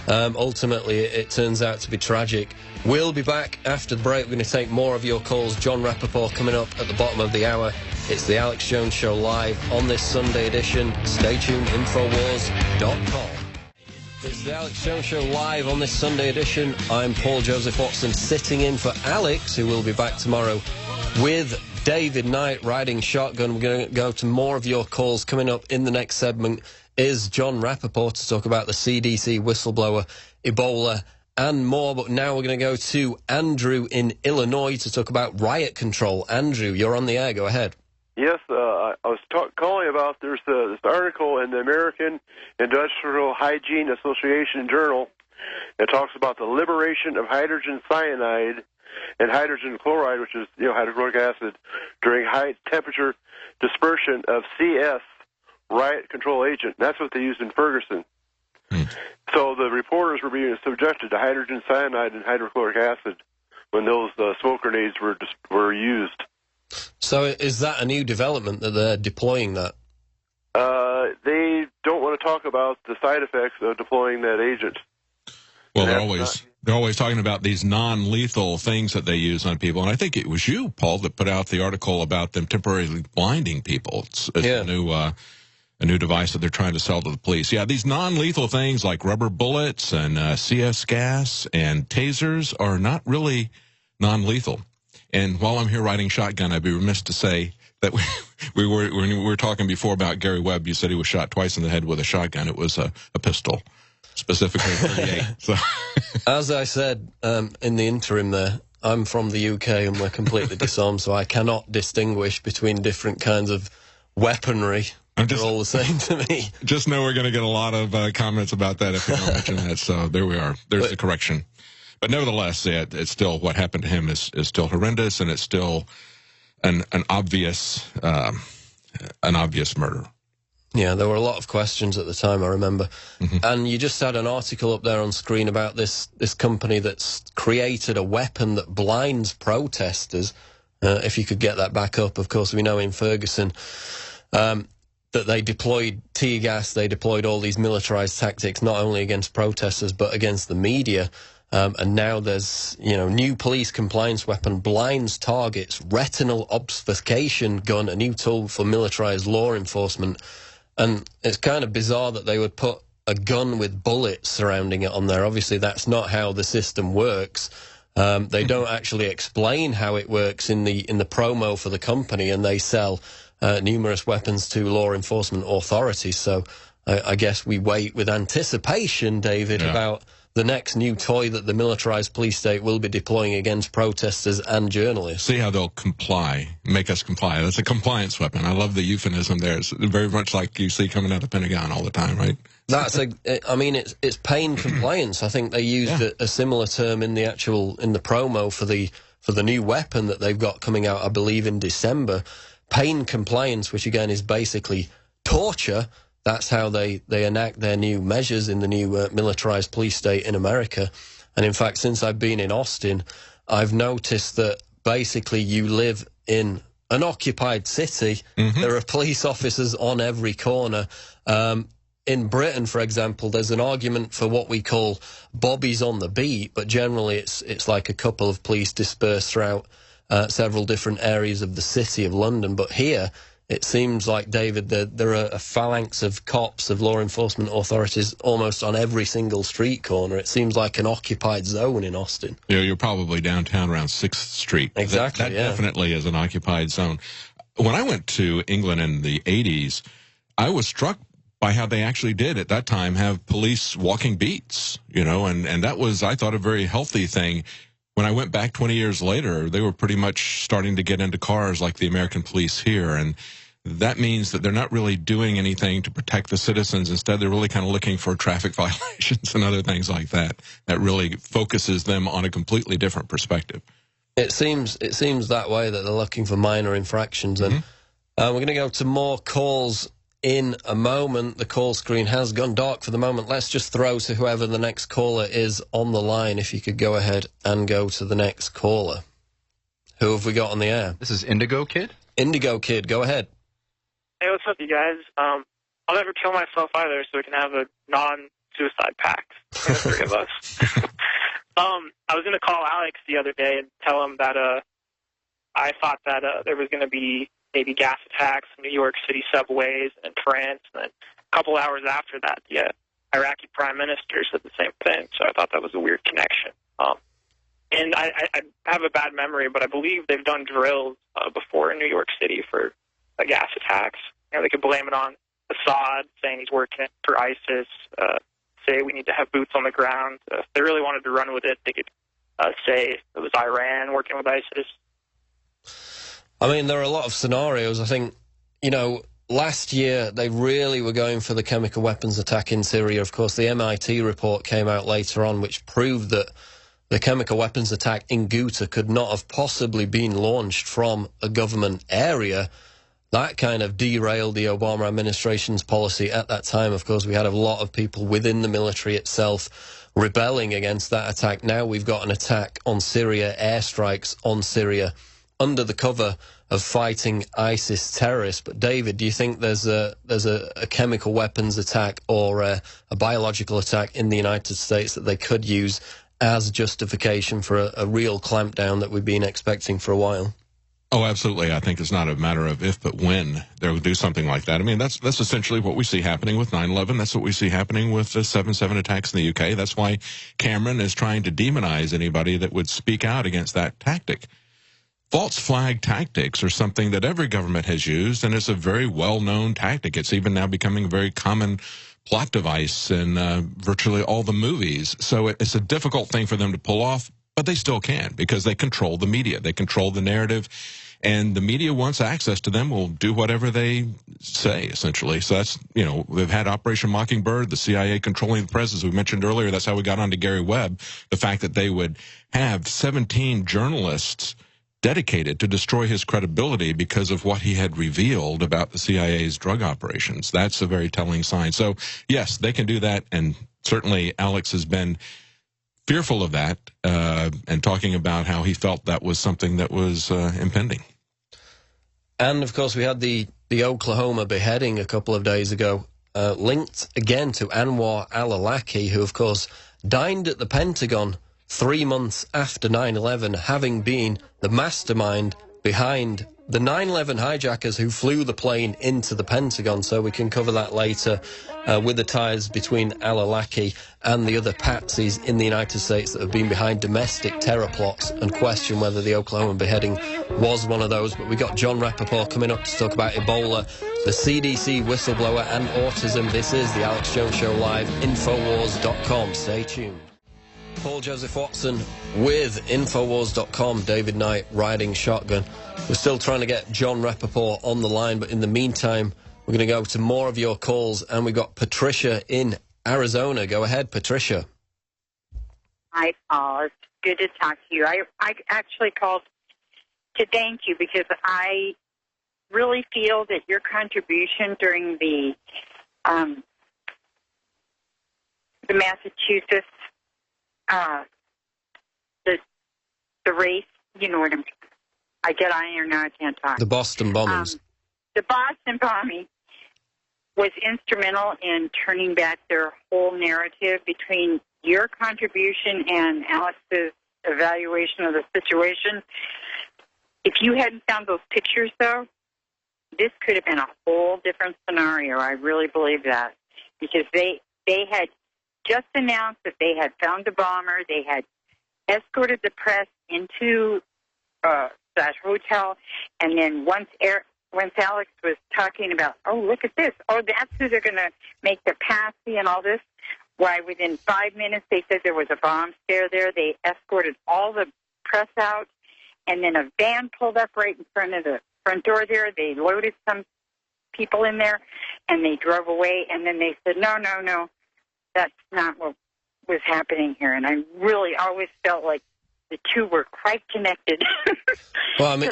Ultimately, it turns out to be tragic. We'll be back after the break. We're going to take more of your calls. John Rappoport coming up at the bottom of the hour. It's the Alex Jones Show live on this Sunday edition. Stay tuned, Infowars.com. It's the Alex Jones Show live on this Sunday edition. I'm Paul Joseph Watson, sitting in for Alex, who will be back tomorrow with David Knight riding shotgun. We're going to go to more of your calls. Coming up in the next segment is John Rappoport to talk about the CDC whistleblower, Ebola, and more. But now we're going to go to Andrew in Illinois to talk about riot control. Andrew, you're on the air. Go ahead. Yes, I was calling about there's this article in the American Industrial Hygiene Association Journal that talks about the liberation of hydrogen cyanide and hydrogen chloride, which is, you know, hydrochloric acid, during high temperature dispersion of CS, riot control agent. That's what they used in Ferguson. So the reporters were being subjected to hydrogen cyanide and hydrochloric acid when those smoke grenades were used. So is that a new development that they're deploying that? They don't want to talk about the side effects of deploying that agent. Well, they're always talking about these non-lethal things that they use on people, and I think it was you, Paul, that put out the article about them temporarily blinding people. It's a new device that they're trying to sell to the police. Yeah, these non-lethal things like rubber bullets and CS gas and tasers are not really non-lethal. And while I'm here riding shotgun, I'd be remiss to say that when we were talking before about Gary Webb, you said he was shot twice in the head with a shotgun. It was a pistol, specifically 38. So. As I said in the interim there, I'm from the UK and we're completely disarmed, so I cannot distinguish between different kinds of weaponry. They're all the same to me. Just know we're going to get a lot of comments about that if we don't mention that. So there we are. There's the correction. But nevertheless, it's still, what happened to him is still horrendous, and it's still an obvious murder. Yeah, there were a lot of questions at the time, I remember. And you just had an article up there on screen about this company that's created a weapon that blinds protesters. If you could get that back up, of course, we know in Ferguson that they deployed tear gas, they deployed all these militarized tactics, not only against protesters, but against the media. And now there's, new police compliance weapon, blinds targets, retinal obfuscation gun, a new tool for militarized law enforcement. And it's kind of bizarre that they would put a gun with bullets surrounding it on there. Obviously, that's not how the system works. They don't actually explain how it works in the promo for the company, and they sell numerous weapons to law enforcement authorities. So I guess we wait with anticipation, David, about the next new toy that the militarized police state will be deploying against protesters and journalists. See how they'll make us comply. That's a compliance weapon. I love the euphemism there. It's very much like you see coming out of the Pentagon all the time, right? It's pain compliance. I think they used a similar term in the promo for the new weapon that they've got coming out, I believe, in December. Pain compliance, which again is basically torture. That's how they enact their new measures in the new militarized police state in America. And in fact, since I've been in Austin, I've noticed that basically you live in an occupied city. There are police officers on every corner. In Britain, for example, there's an argument for what we call bobbies on the beat, but generally it's like a couple of police dispersed throughout several different areas of the city of London. But here, it seems like, David, there are a phalanx of cops, of law enforcement authorities, almost on every single street corner. It seems like an occupied zone in Austin. You're probably downtown around 6th Street. Exactly, That definitely is an occupied zone. When I went to England in the 80s, I was struck by how they actually did at that time have police walking beats, and that was, I thought, a very healthy thing. When I went back 20 years later, they were pretty much starting to get into cars like the American police here, and that means that they're not really doing anything to protect the citizens. Instead, they're really kind of looking for traffic violations and other things like that. That really focuses them on a completely different perspective. It seems that way, that they're looking for minor infractions. And we're going to go to more calls in a moment. The call screen has gone dark for the moment. Let's just throw to whoever the next caller is on the line. If you could go ahead and go to the next caller. Who have we got on the air? This is Indigo Kid. Indigo Kid, go ahead. Hey, what's up, you guys? I'll never kill myself either, so we can have a non-suicide pact, the three of us. I was going to call Alex the other day and tell him that I thought that there was going to be maybe gas attacks in New York City subways and France, and then a couple hours after that, the Iraqi prime minister said the same thing, so I thought that was a weird connection. And I have a bad memory, but I believe they've done drills before in New York City for gas attacks. They could blame it on Assad, saying he's working for ISIS, say we need to have boots on the ground. If they really wanted to run with it, they could say it was Iran working with ISIS. I mean, there are a lot of scenarios. I think, last year they really were going for the chemical weapons attack in Syria. Of course, the MIT report came out later on, which proved that the chemical weapons attack in Ghouta could not have possibly been launched from a government area. That kind of derailed the Obama administration's policy at that time. Of course, we had a lot of people within the military itself rebelling against that attack. Now we've got an attack on Syria, airstrikes on Syria, under the cover of fighting ISIS terrorists. But David, do you think there's a chemical weapons attack or a biological attack in the United States that they could use as justification for a real clampdown that we've been expecting for a while? Oh, absolutely. I think it's not a matter of if, but when they'll do something like that. I mean, that's essentially what we see happening with 9/11. That's what we see happening with the 7/7 attacks in the UK. That's why Cameron is trying to demonize anybody that would speak out against that tactic. False flag tactics are something that every government has used, and it's a very well-known tactic. It's even now becoming a very common plot device in virtually all the movies. So it's a difficult thing for them to pull off, but they still can because they control the media. They control the narrative, and the media, once access to them, will do whatever they say, essentially. So that's, we've had Operation Mockingbird, the CIA controlling the press, as we mentioned earlier. That's how we got onto Gary Webb. The fact that they would have 17 journalists dedicated to destroy his credibility because of what he had revealed about the CIA's drug operations. That's a very telling sign. So, yes, they can do that, and certainly Alex has been fearful of that and talking about how he felt that was something that was impending. And, of course, we had the Oklahoma beheading a couple of days ago, linked again to Anwar al-Awlaki, who, of course, dined at the Pentagon 3 months after 9/11, having been the mastermind behind the 9/11 hijackers who flew the plane into the Pentagon. So we can cover that later with the ties between al-Awlaki and the other patsies in the United States that have been behind domestic terror plots, and question whether the Oklahoma beheading was one of those. But we got John Rappoport coming up to talk about Ebola, the CDC whistleblower, and autism. This is the Alex Jones Show live, Infowars.com. Stay tuned. Paul Joseph Watson with Infowars.com, David Knight riding shotgun. We're still trying to get John Rappoport on the line, but in the meantime, we're going to go to more of your calls, and we've got Patricia in Arizona. Go ahead, Patricia. Hi, Paul. It's good to talk to you. I actually called to thank you because I really feel that your contribution during the Massachusetts the race, you know what I get on here now, I can't talk. The Boston bombings. The Boston bombing was instrumental in turning back their whole narrative. Between your contribution and Alex's evaluation of the situation, if you hadn't found those pictures, though, this could have been a whole different scenario. I really believe that, because they had just announced that they had found the bomber. They had escorted the press into that hotel, and then once Alex was talking about, oh, look at this, oh, that's who they're going to make the patsy and all this, why within 5 minutes they said there was a bomb scare there. They escorted all the press out, and then a van pulled up right in front of the front door there. They loaded some people in there, and they drove away, and then they said, no, that's not what was happening here. And I really always felt like the two were quite connected. Well, I mean,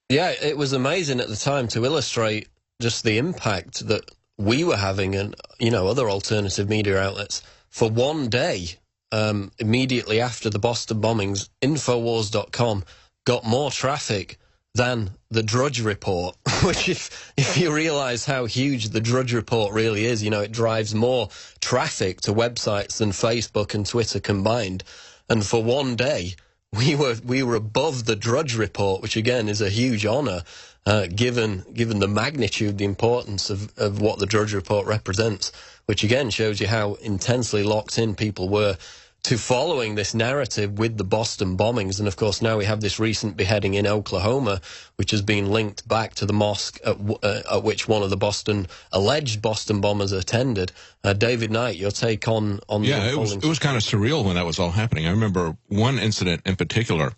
it was amazing at the time to illustrate just the impact that we were having, and, you know, other alternative media outlets. For one day, immediately after the Boston bombings, Infowars.com got more traffic than the Drudge Report, which if you realise how huge the Drudge Report really is, you know, it drives more traffic to websites than Facebook and Twitter combined. And for one day, we were above the Drudge Report, which again is a huge honour, given the magnitude, the importance of what the Drudge Report represents, which again shows you how intensely locked in people were to following this narrative with the Boston bombings. And of course now we have this recent beheading in Oklahoma, which has been linked back to the mosque at which one of the alleged Boston bombers attended. David Knight, your take on it was kind of surreal when that was all happening. I remember one incident in particular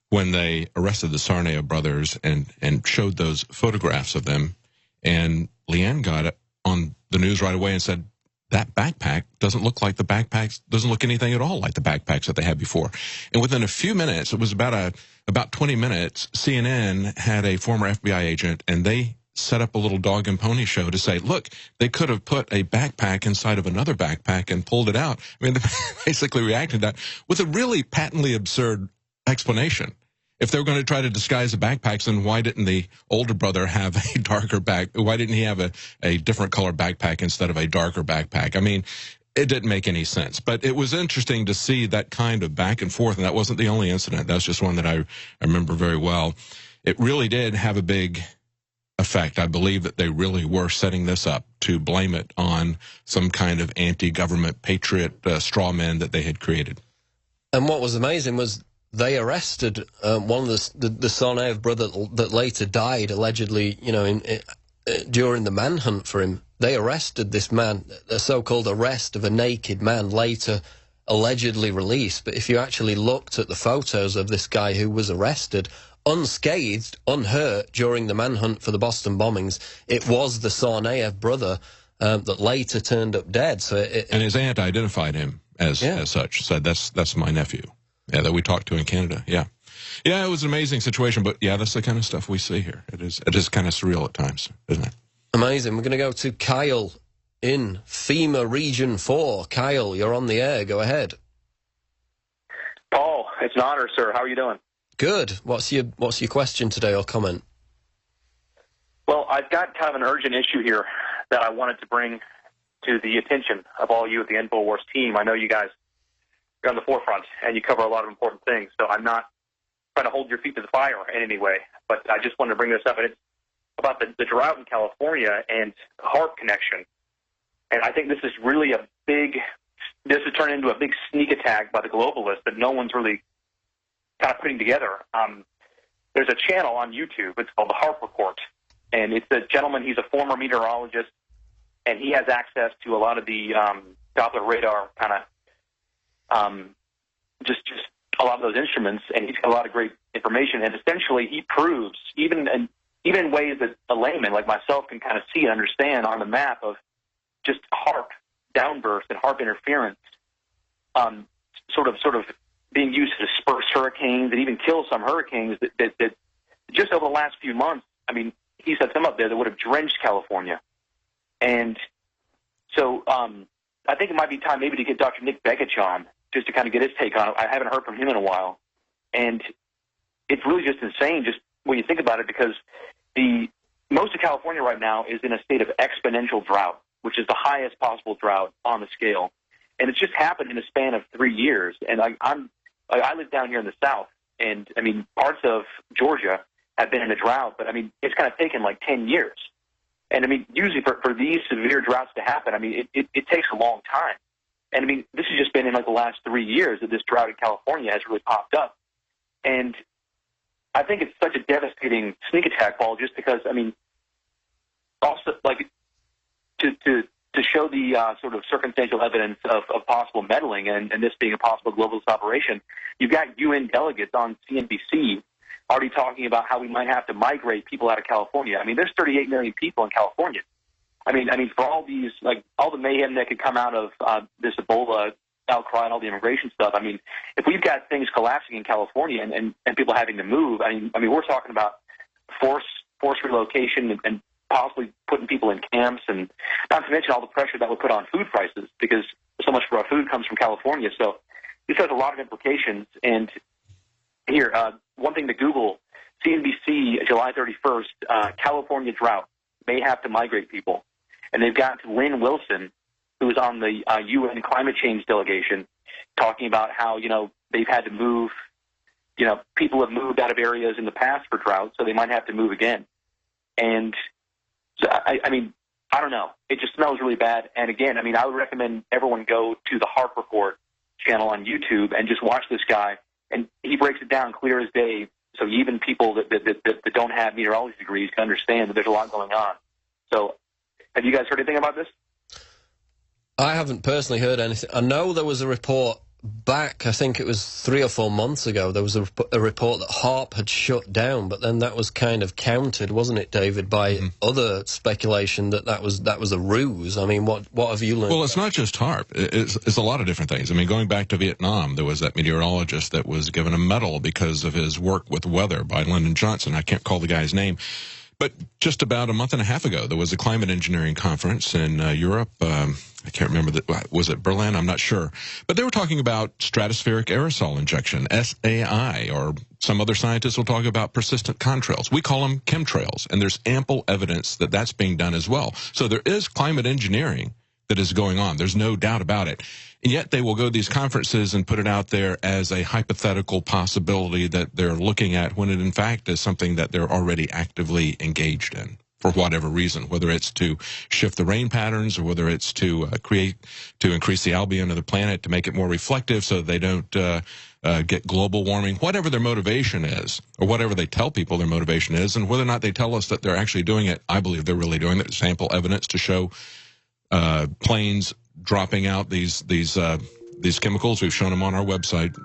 when they arrested the Tsarnaev brothers and showed those photographs of them, and Leanne got it on the news right away and said, that backpack doesn't look like the backpacks, doesn't look anything at all like the backpacks that they had before. And within a few minutes, it was about 20 minutes, CNN had a former FBI agent, and they set up a little dog and pony show to say, look, they could have put a backpack inside of another backpack and pulled it out. I mean, they basically reacted to that with a really patently absurd explanation. If they were going to try to disguise the backpacks, then why didn't the older brother have a darker why didn't he have a different color backpack instead of a darker backpack? I mean, it didn't make any sense. But it was interesting to see that kind of back and forth, and that wasn't the only incident. That's just one that I remember very well. It really did have a big effect. I believe that they really were setting this up to blame it on some kind of anti-government patriot straw man that they had created. And what was amazing was they arrested one of the Tsarnaev brother that later died, allegedly, you know, during the manhunt for him. They arrested this man, a so-called arrest of a naked man, later allegedly released. But if you actually looked at the photos of this guy who was arrested, unscathed, unhurt during the manhunt for the Boston bombings, it was the Tsarnaev brother that later turned up dead. So and his aunt identified him as such, said that's my nephew. Yeah, that we talked to in Canada. Yeah, it was an amazing situation, but yeah, that's the kind of stuff we see here. It is kind of surreal at times, isn't it? Amazing. We're going to go to Kyle in FEMA Region 4. Kyle, you're on the air. Go ahead. Paul, it's an honor, sir. How are you doing? Good. What's your question today or comment? Well, I've got kind of an urgent issue here that I wanted to bring to the attention of all you at the InfoWars team. I know you guys you're on the forefront and you cover a lot of important things. So I'm not trying to hold your feet to the fire in any way, but I just wanted to bring this up. And it's about the drought in California and HAARP connection. And I think this is really this has turned into a big sneak attack by the globalists that no one's really kind of putting together. There's a channel on YouTube. It's called the Rappoport. And it's a gentleman, he's a former meteorologist, and he has access to a lot of the Doppler radar kind of, just a lot of those instruments, and he's got a lot of great information. And essentially, he proves, even in ways that a layman like myself can kind of see and understand on the map of just HAARP downburst and HAARP interference, sort of being used to disperse hurricanes and even kill some hurricanes that just over the last few months, I mean, he's had some up there that would have drenched California. And so I think it might be time maybe to get Dr. Nick Begich on just to kind of get his take on it. I haven't heard from him in a while. And it's really just insane just when you think about it, because most of California right now is in a state of exponential drought, which is the highest possible drought on the scale. And it's just happened in a span of 3 years. And I live down here in the South, and, I mean, parts of Georgia have been in a drought, but, I mean, it's kind of taken like 10 years. And, I mean, usually for these severe droughts to happen, I mean, it takes a long time. And, I mean, this has just been in like the last 3 years that this drought in California has really popped up. And I think it's such a devastating sneak attack, Paul, just because, I mean, also, like, to show the sort of circumstantial evidence of possible meddling and this being a possible globalist operation, you've got UN delegates on CNBC already talking about how we might have to migrate people out of California. I mean, there's 38 million people in California. I mean, for all these, like, all the mayhem that could come out of this Ebola outcry and all the immigration stuff, I mean, if we've got things collapsing in California and people having to move, I mean, we're talking about forced relocation and possibly putting people in camps, and not to mention all the pressure that would put on food prices, because so much of our food comes from California. So this has a lot of implications. And here, one thing to Google, CNBC, July 31st, California drought, may have to migrate people. And they've got Lynn Wilson, who is on the UN climate change delegation, talking about how, they've had to move, people have moved out of areas in the past for drought, so they might have to move again. And so, I mean, I don't know. It just smells really bad. And again, I mean, I would recommend everyone go to the Rappoport channel on YouTube and just watch this guy. And he breaks it down clear as day, so even people that don't have meteorology degrees can understand that there's a lot going on. So have you guys heard anything about this? I haven't personally heard anything. I know there was a report back, I think it was 3 or 4 months ago, there was a report that HAARP had shut down, but then that was kind of countered, wasn't it, David, by other speculation that was a ruse. I mean, what have you learned? Well, it's not just HAARP. It's a lot of different things. I mean, going back to Vietnam, there was that meteorologist that was given a medal because of his work with weather by Lyndon Johnson. I can't call the guy's name. But just about a month and a half ago, there was a climate engineering conference in Europe. I can't remember, was it Berlin? I'm not sure. But they were talking about stratospheric aerosol injection, SAI, or some other scientists will talk about persistent contrails. We call them chemtrails, and there's ample evidence that that's being done as well. So there is climate engineering that is going on. There's no doubt about it. And yet they will go to these conferences and put it out there as a hypothetical possibility that they're looking at, when it in fact is something that they're already actively engaged in for whatever reason, whether it's to shift the rain patterns or whether it's to increase the albedo of the planet to make it more reflective so they don't get global warming, whatever their motivation is, or whatever they tell people their motivation is, and whether or not they tell us that they're actually doing it. I believe they're really doing it. There's ample evidence to show planes dropping out these chemicals. We've shown them on our website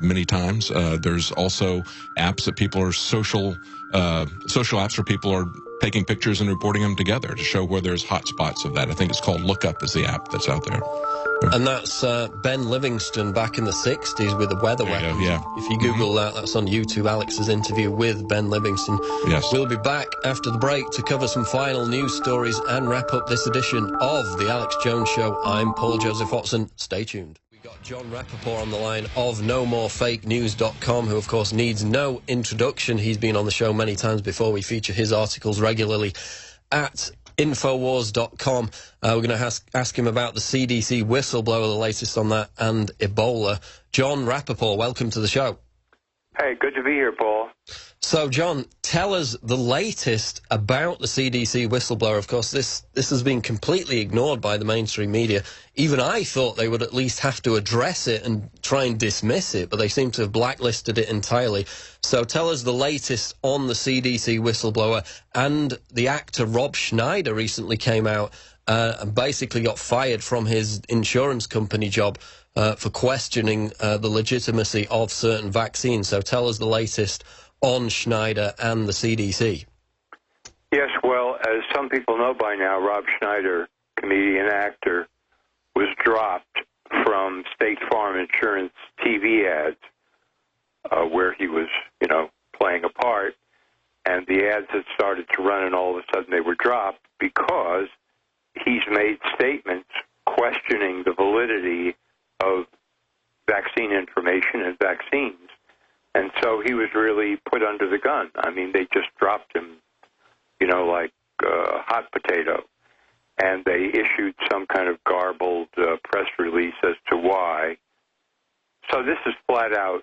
many times. There's also apps that people are social apps where people are taking pictures and reporting them together to show where there's hot spots of that. I think it's called Lookup is the app that's out there. And that's Ben Livingston back in the 60s with the weather weapons. Yeah. If you Google that's on YouTube, Alex's interview with Ben Livingston. Yes. We'll be back after the break to cover some final news stories and wrap up this edition of The Alex Jones Show. I'm Paul Joseph Watson. Stay tuned. We got John Rappoport on the line of NoMoreFakeNews.com, who, of course, needs no introduction. He's been on the show many times before. We feature his articles regularly at Infowars.com. We're going to ask him about the CDC whistleblower, the latest on that, and Ebola. John Rappoport, welcome to the show. Hey, good to be here, Paul. So, John, tell us the latest about the CDC whistleblower. Of course, this has been completely ignored by the mainstream media. Even I thought they would at least have to address it and try and dismiss it, but they seem to have blacklisted it entirely. So tell us the latest on the CDC whistleblower. And the actor Rob Schneider recently came out and basically got fired from his insurance company job for questioning the legitimacy of certain vaccines. So tell us the latest on Schneider and the CDC. Yes, well, as some people know by now, Rob Schneider, comedian, actor, was dropped from State Farm Insurance TV ads where he was, playing a part, and the ads had started to run, and all of a sudden they were dropped because he's made statements questioning the validity of vaccine information and vaccines. And so he was really put under the gun. I mean, they just dropped him, like a hot potato. And they issued some kind of garbled press release as to why. So this is flat-out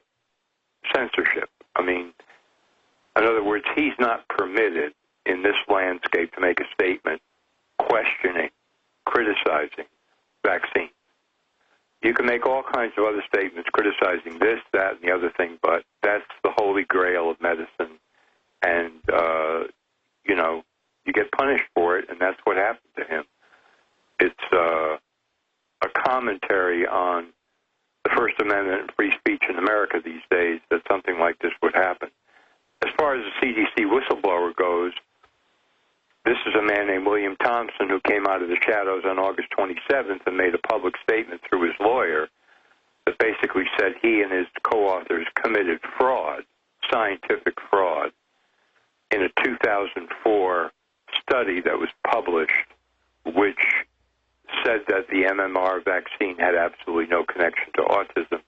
censorship. I mean, in other words, he's not permitted in this landscape to make a statement questioning, criticizing vaccines. You can make all kinds of other statements criticizing this, that, and the other thing, but that's the holy grail of medicine. And, you get punished for it, and that's what happened to him. It's a commentary on the First Amendment and free speech in America these days that something like this would happen. As far as the CDC whistleblower goes, this is a man named William Thompson who came out of the shadows on August 27th and made a public statement through his lawyer that basically said he and his co-authors committed fraud, scientific fraud, in a 2004 study that was published, which said that the MMR vaccine had absolutely no connection to autism.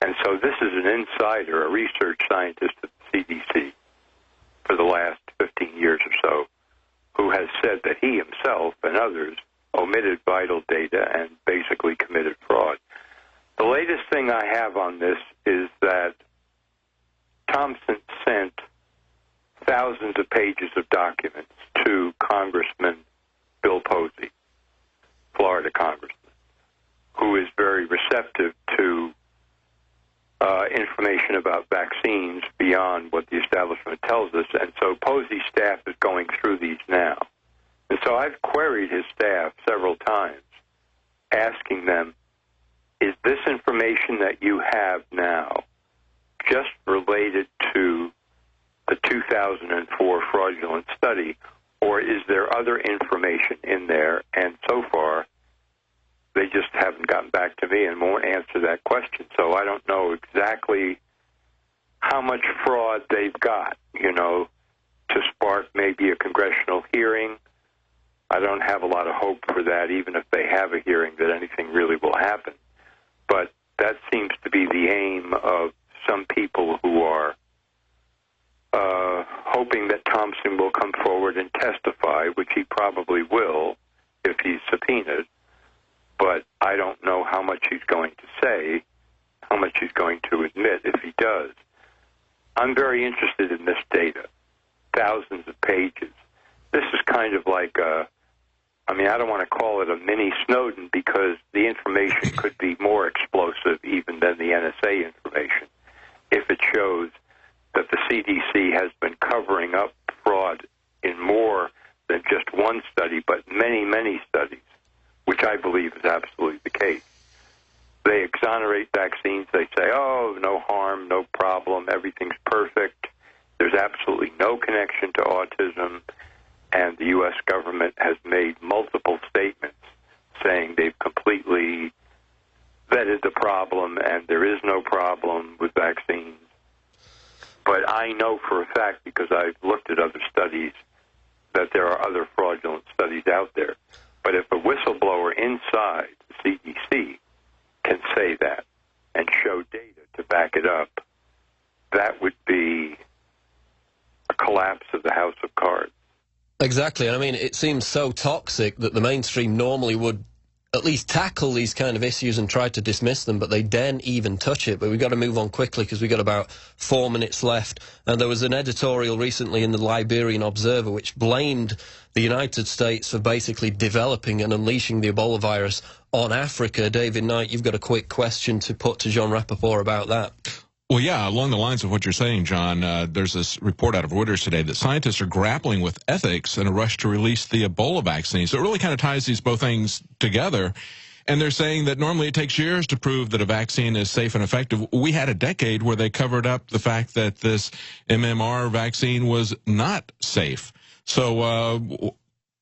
And so this is an insider, a research scientist at the CDC for the last 15 years or so, who has said that he himself and others omitted vital data and basically committed fraud. The latest thing I have on this is that Thompson sent thousands of pages of documents to Congressman Bill Posey, Florida congressman, who is very receptive to information about vaccines beyond what the establishment tells us. And so Posey's staff is going through these now. And so I've queried his staff several times, asking them, is this information that you have now just related to the 2004 fraudulent study, or is there other information in there? And so far, they just haven't gotten back to me and won't answer that question. So I don't know exactly how much fraud they've got, to spark maybe a congressional hearing. I don't have a lot of hope for that, even if they have a hearing, that anything really will happen. But that seems to be the aim of some people who are hoping that Thompson will come forward and testify, which he probably will if he's subpoenaed. But I don't know how much he's going to say, how much he's going to admit if he does. I'm very interested in this data, thousands of pages. This is kind of like I don't want to call it a mini Snowden because the information could be more explosive even than the NSA information if it shows that the CDC has been covering up fraud in more than just one study, but many, many studies, which I believe is absolutely the case. They exonerate vaccines. They say, oh, no harm, no problem, everything's perfect. There's absolutely no connection to autism. And the U.S. government has made multiple statements saying they've completely vetted the problem and there is no problem with vaccines. But I know for a fact, because I've looked at other studies, that there are other fraudulent studies out there. But if a whistleblower inside the CDC can say that and show data to back it up, that would be a collapse of the house of cards. Exactly, and I mean, it seems so toxic that the mainstream normally would at least tackle these kind of issues and try to dismiss them, but they daren't even touch it. But we've got to move on quickly because we've got about 4 minutes left. And there was an editorial recently in the Liberian Observer which blamed the United States for basically developing and unleashing the Ebola virus on Africa. David Knight, you've got a quick question to put to John Rappoport about that. Well, yeah, along the lines of what you're saying, John, there's this report out of Reuters today that scientists are grappling with ethics in a rush to release the Ebola vaccine. So it really kind of ties these both things together. And they're saying that normally it takes years to prove that a vaccine is safe and effective. We had a decade where they covered up the fact that this MMR vaccine was not safe. So,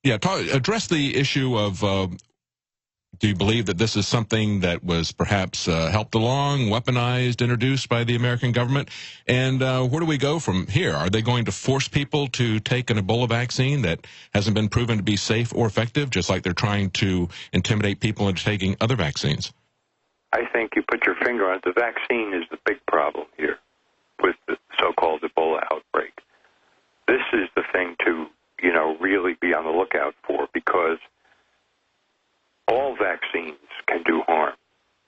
address the issue of do you believe that this is something that was perhaps helped along, weaponized, introduced by the American government? And where do we go from here? Are they going to force people to take an Ebola vaccine that hasn't been proven to be safe or effective, just like they're trying to intimidate people into taking other vaccines? I think you put your finger on it. The vaccine is the big problem here with the so-called Ebola outbreak. This is the thing to, really be on the lookout for, because all vaccines can do harm.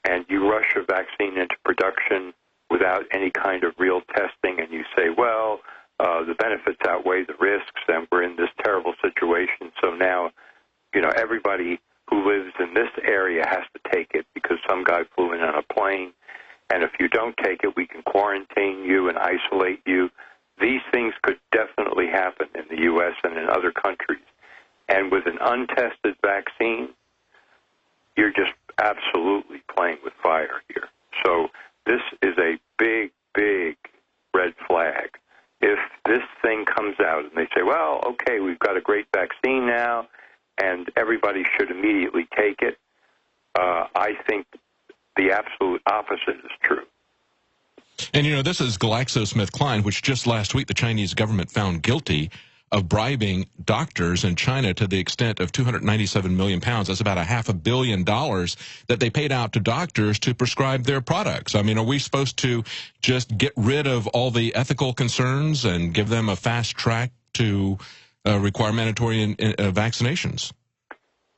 And you rush a vaccine into production without any kind of real testing, and you say, well, the benefits outweigh the risks, and we're in this terrible situation. So now, everybody who lives in this area has to take it because some guy flew in on a plane. And if you don't take it, we can quarantine you and isolate you. These things could definitely happen in the U.S. and in other countries. And with an untested vaccine, you're just absolutely playing with fire here. So this is a big, big red flag. If this thing comes out and they say, well, okay, we've got a great vaccine now, and everybody should immediately take it, I think the absolute opposite is true. And, this is GlaxoSmithKline, which just last week the Chinese government found guilty of bribing doctors in China to the extent of 297 million pounds. That's about $500 million that they paid out to doctors to prescribe their products. I mean, are we supposed to just get rid of all the ethical concerns and give them a fast track to require mandatory vaccinations?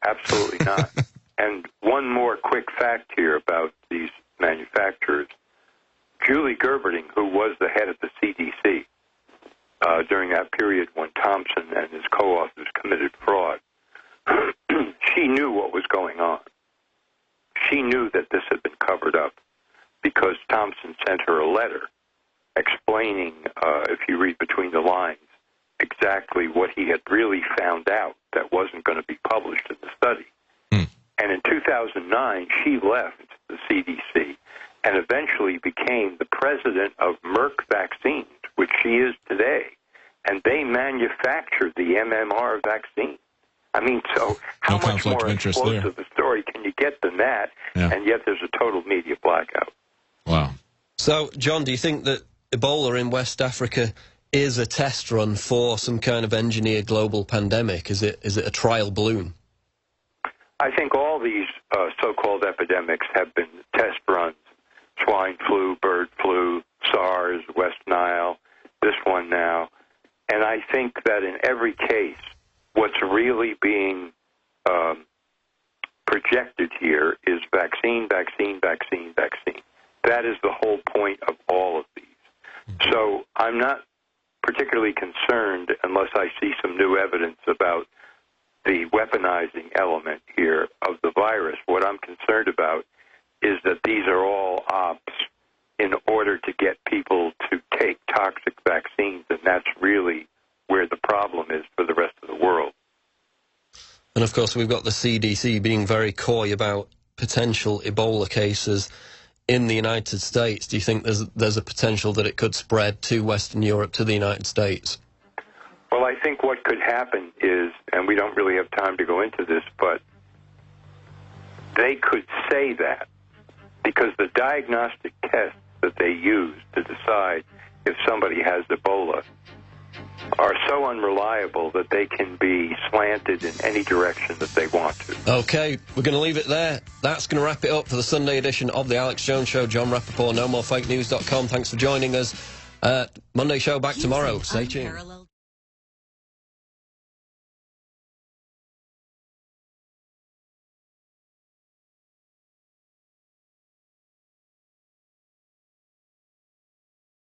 Absolutely not. And one more quick fact here about these manufacturers. Julie Gerberding, who was the head of the CDC, during that period when Thompson and his co-authors committed fraud, she knew what was going on. She knew that this had been covered up because Thompson sent her a letter explaining, if you read between the lines, exactly what he had really found out that wasn't going to be published in the study. And in 2009, she left the CDC and eventually became the president of Merck Vaccines, which she is today. And they manufactured the MMR vaccine. I mean, so how much more explosive a story can you get than that? Yeah. And yet there's a total media blackout. Wow. So, John, do you think that Ebola in West Africa is a test run for some kind of engineered global pandemic? Is it a trial balloon? I think all these so-called epidemics have been test runs. Swine flu, bird flu, SARS, West Nile, this one now. And I think that in every case, what's really being projected here is vaccine, vaccine, vaccine, vaccine. That is the whole point of all of these. So I'm not particularly concerned unless I see some new evidence about the weaponizing element here of the virus. What I'm concerned about is that these are all ops in order to get people to take toxic vaccines, and that's really where the problem is for the rest of the world. And of course, we've got the CDC being very coy about potential Ebola cases in the United States. Do you think there's a potential that it could spread to Western Europe, to the United States? Well, I think what could happen is, and we don't really have time to go into this, but they could say that because the diagnostic tests that they use to decide if somebody has Ebola are so unreliable that they can be slanted in any direction that they want to. Okay, we're going to leave it there. That's going to wrap it up for the Sunday edition of the Alex Jones Show. John Rappoport, NoMoreFakeNews.com. Thanks for joining us. Monday show back tomorrow. Stay tuned.